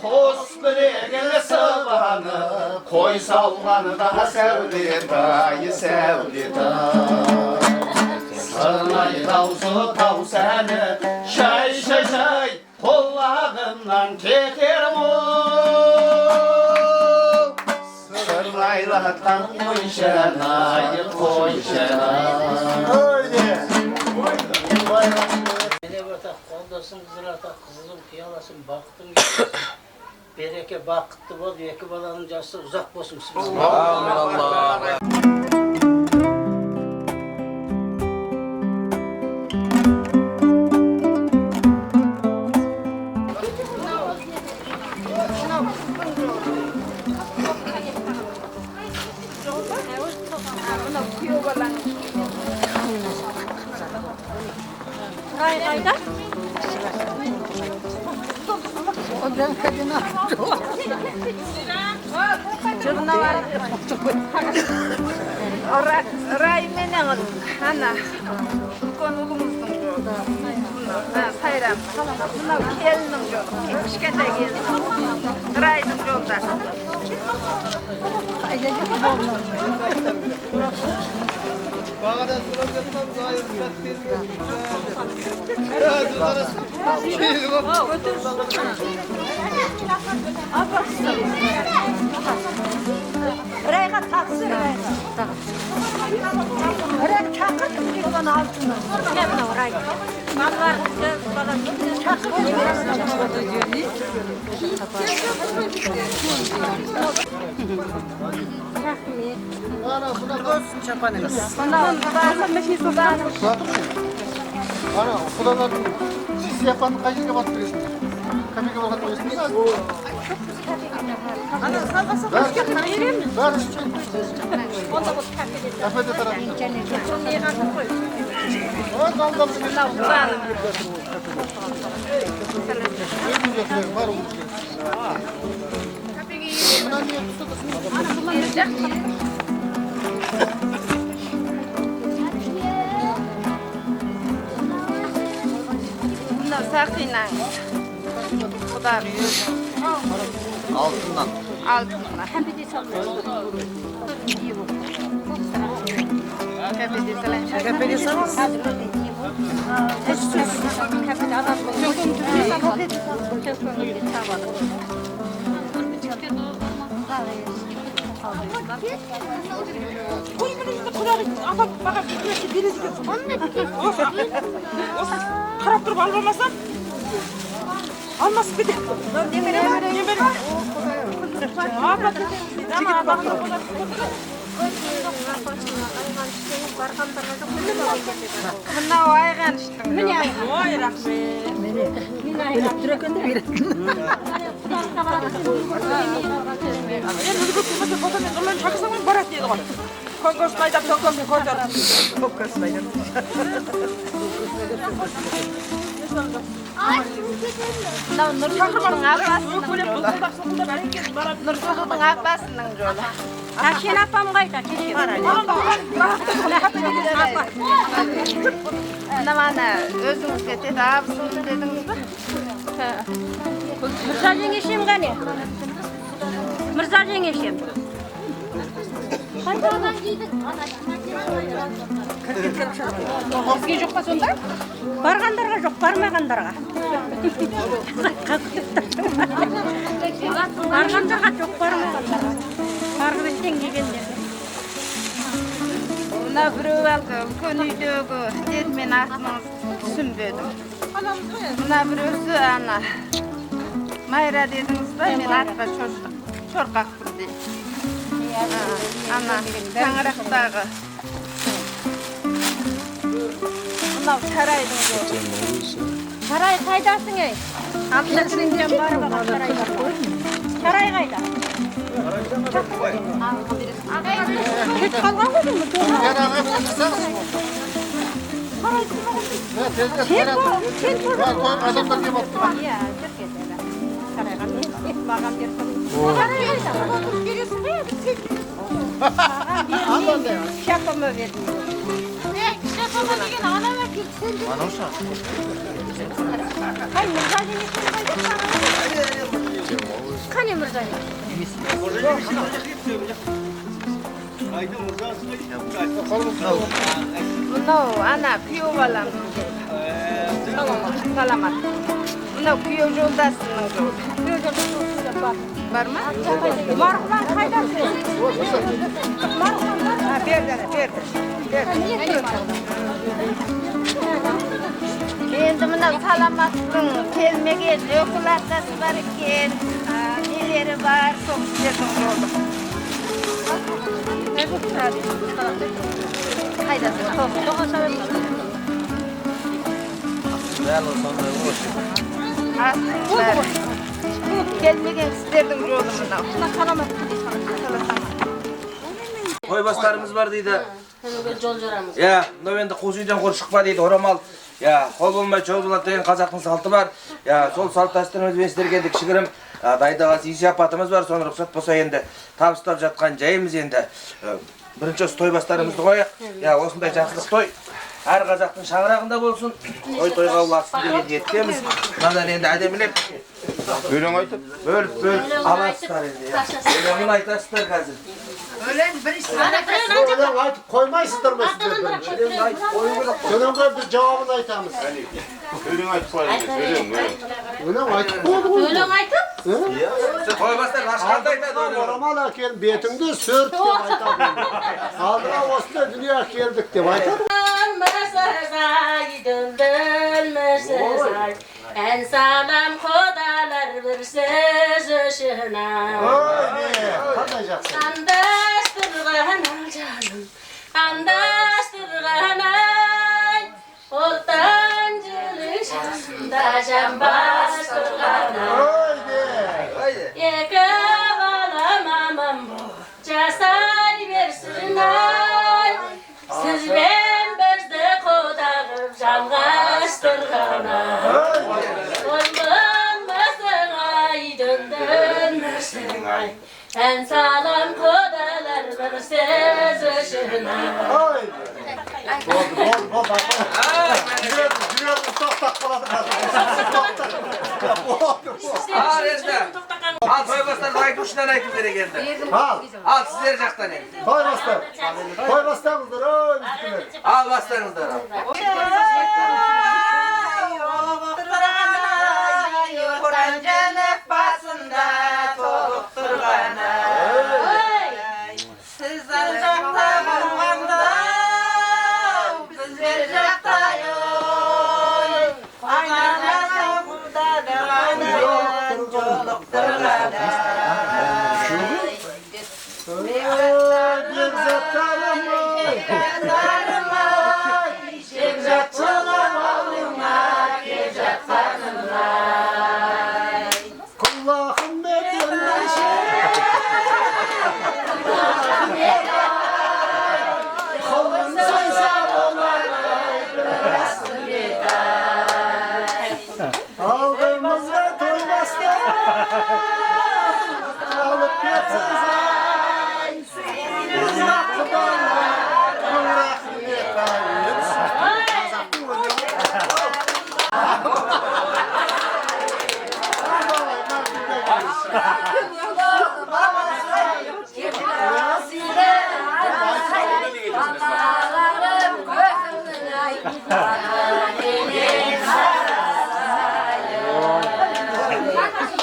Kos biregeli sıvanı Koy salganı da Sevlitay, Sevlitay Sırnay davsu tavseni Şay şay şay Kollarımdan keterim o Sırnaylardan koyuşen ayı koyuşen Beni burada koldasın zırata kızılım piyalasın baktın gibi Bereke bakıttı bol iki balanın cası uzak bolsun siz. Amin Allah. Ray menen ana konumuzun sayram. Buna kelinin yolu. Kişkende gelin. Ray'ın yolda. Bağada soracaklar, zahir Buraya taksın. Buraya çakır olan altını. Ne bu oraya? Mallar falan çakır. Ana buna olsun çapanımız. Ana kudalar siz yapanın kaçıncı batırıyorsunuz? Kaçıncı batırıyorsunuz? Ana salgasa hoş geldin. Vereyim mi? Ver. Onda bu kafede. Kafede tarafı. Onu yıkandı koy. O dalda bir şey. Var. Var o. Bunlar sakıyla. Bu da Altından. altınlar. Kafede salıyor. Kafede salıyor. Kafede adam. Karap durup almamasam alması bir de. Mına aygan işte. Mına aygan. Oy rahmet. Mına aygan. Durakında bir. Endi bu fotoğrafı onların çakısından barat dedi o. Konkurs maydap konkurs koydum. Konkurs maydap. Nursuluk'un abbasının yolu. Taşin apam kayda keşke. Bana özünüzge dedi, abısını dediniz mi? Mirza yengeşim gani? Mirza yengeşim. Pantolondan giydik. Sizge жоқ па сонда? Барғандарға жоқ, бармағандарға. Барғандарға жоқ, бармағандарға. Барғып еттен келгендерге. Мына біреу әлгі үлкен үйдегі деді, мен атыңыз түсінбедім. Мына біреусі ана Майра дедіңіз ба, мен атқа шорқақпын дейді. Ана Таңырақтағы мынау сарайдың жолы. Сарай қайдасың ей? Алтын кіріңден барып ала сарайға. Сарай қайда? Кетіп қалған ғой бұл? Адамдар кеп алып. Иә, жүр кетеді. Сарайға маған берсін. Сарай қайда? Бересің бе? Маған бермейді. Шапама бердім. Şapama деген ана ма келсін. Анау ша. Қай Мырза денесін қайда? Қане Мырза? Мынау ана күйеу балам. Саламат. Мынау күйеу жолдасының жолы. Күйеу жолдасы бар ма? Марғұлан қайда? Марғұлан бар? Берді. Енді мынау саламаттың келмеген өкіл атасы бар екен, нелері бар, сол кісілердің жолы. Қайда? Бәрі сондай Бәрі. Келмеген кісілердің жолы мынау. Тойбастарымыз бар дейді. Жол жарамыз. Ya, mынау енді қос үйден қор шықпа дейді, орамал. Ya, қол болмай чоң болады деген қазақтың салты бар. Ya, сол салт дәстүрімізбен сіздерге енді кішігірім дайындаған үй апатымыз бар. Соны рұқсат болса енді табыстап жатқан жайымыз енді. Бірінші осы тойбастарымызды қояйық. Ya, осындай жақсылық той әр қазақтың шаңырағында болсын. Тойға ұласын деген ниеттеміз. Мынадан енді әдемілеп Өлең айтып, бөліп аласыздар енді. Өлеңін айтасыздар қазір. Öyle aytıp koymaysızdır mı sizler? Şunun bir cevabını aytamız. Öyle aytıp koyalım. Öyle aytıp koyduk. Öyle aytıp? Koymazlar başkanda aytadi öyle. Oramal kel betinde sört dep aytadı. Kaldıra osla dünya keldik dep aytadı. Döndürmüşsüz ay en sağlam kodalar bir söz ışığına. Andaştırgan canım, andaştırgan ay ortancılık şanında can bastırgan ay. Yakalamamam bu casar versin ay. Siz ben bezde kodağım can bastırgan ay. Olmazsın ay döndürmüşsün ay. En sağlam kodalar bir söz ışığına. Al koymazlar ayıp uçundan ayıpları geldi. Al sizleri jaktan el. Koy bastır. Koy bastırınızdır. Al bastırınızdır. Yoğurancılık basında tolukturgan ay. Sizler jakta bulganda bizler jakta yoy. Aynanası burada dağanan çolukturgan ay.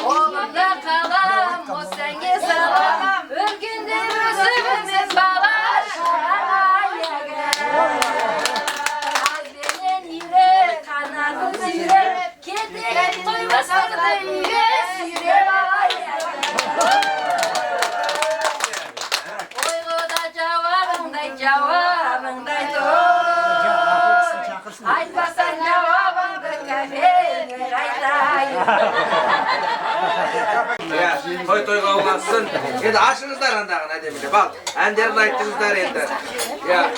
Oğlumda kalam, o senge salamam, örgünde üzümümüz balar. Azrenen yürek, kanadı zire, kedi toymasakta yürek, yürek Oyguda cevabınday dost. Aytmasan cevabındı kafeler aytayım. Toy toyga ulaşsın. Endi aşınızlar andağın ademile. Bak, enderini ayttınızlar endi. Ya.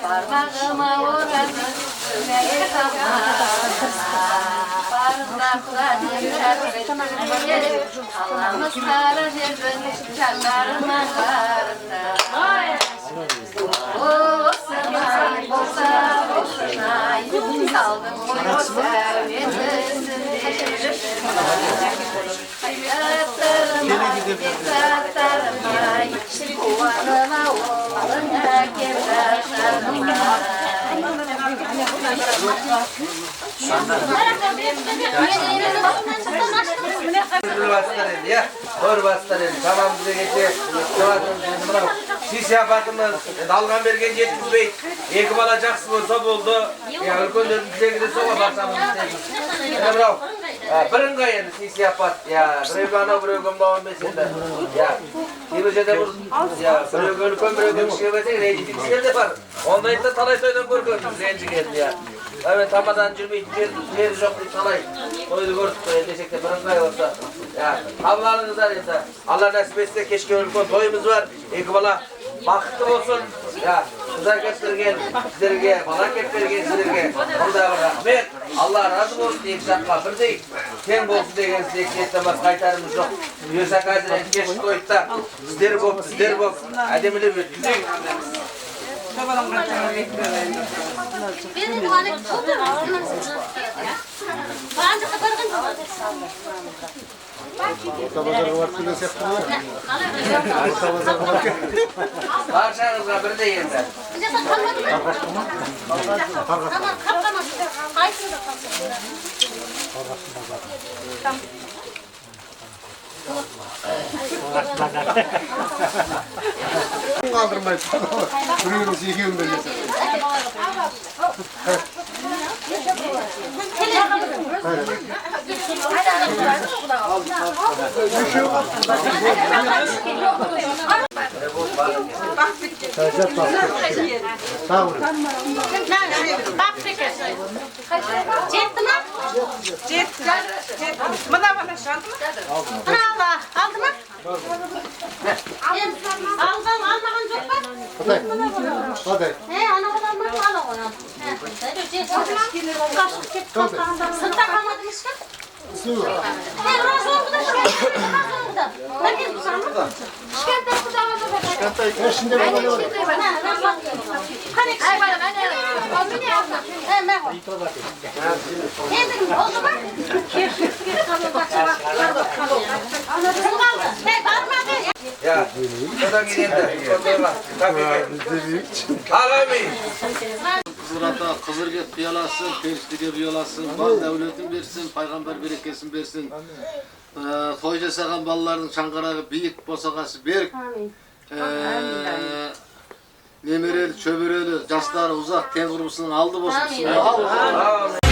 Parmağıma uğradım, ömeye Barındaklar yürür, Allah'ımız kara derben, Çanlarıma karında. Olsunay, olsunay, saldım boyu sevmesin. Yatlarıma, kuvarına oğluna kemerlerime. Doğru bastır endi. Tamam bize geçti. Siz yapatımız dalgan bergen yetkizbeyt. Eki bala jakсы bolsa boldu. Ya өлкөндөрдүн тилегине сого барсамыз isteymiz. Bravo. Бірыңғай енді сый сияпат. Ya біреуге анау біреуге мынау емес енді. Ya кейбір жерде бұл біреуге үлкен біреуге кішіге берсең ренжитін кісілер де бар. Ондайды талай тойдан көргенбіз ренжігенді ya. Hemen tamadan жүрмейтін жері жоқ дейді талай тойды көрдік десек те бірыңғай болса. Қабылдарыңыздар енді. Алла нәсіп етсе кешке үлкен тойымыз бар. Екі бала бақытты болсын. Қыздар кеп берген сіздерге, бала кеп берген сіздерге. Құлдағы рахмет. Алла разы болсын. Екі жаққа бірдей тең болсын деген сіздер кеттен басқа айтарымыз жоқ. Бұйырса қазір кешкі тойда сіздер болып әдемілеп өткізейік. Çobalan kaçana bekliyorum. Benim hani Bence kabargın mı? Orta pazarga barıp gelsek bolur. Orta pazarga barıp. Barşağınızga bir de yerler. Bize kalmadı mı? Tamam, kalmadı. Kaysın da kalsın. Kaldırmayız. Duruyoruz yiyin böyle. Sağ olun. Bak peki. Cetti mi? Cetti. Bana bana şartı mı? Bravo. Aldı mı? Aldım, almadan çok bak. Hadi. He, ana kadar mı? Al onu. Sırtta kalmadım işte. He, razı oldu da işte. Razı oldu da. Ben de tutarım. Şikayetler burada var da. Şikayetler şimdi ben oluyorum. Ay bana ben de. Oldu ne yaptın? He, ben oldu. Ne dedim? Oldu mu? He, parmağı ver. Ya, şuradan gideyim de. Ağamayın. Kızılata Kızılget kıyalasın, Periştige kıyalasın, bal devletin versin, paygamber berekesin versin. Toy жасаған балалардың шаңғырағы биік босағасы берік. Немерелі, çöберелі, жастары ұзақ, тең құрбысының алды болсын.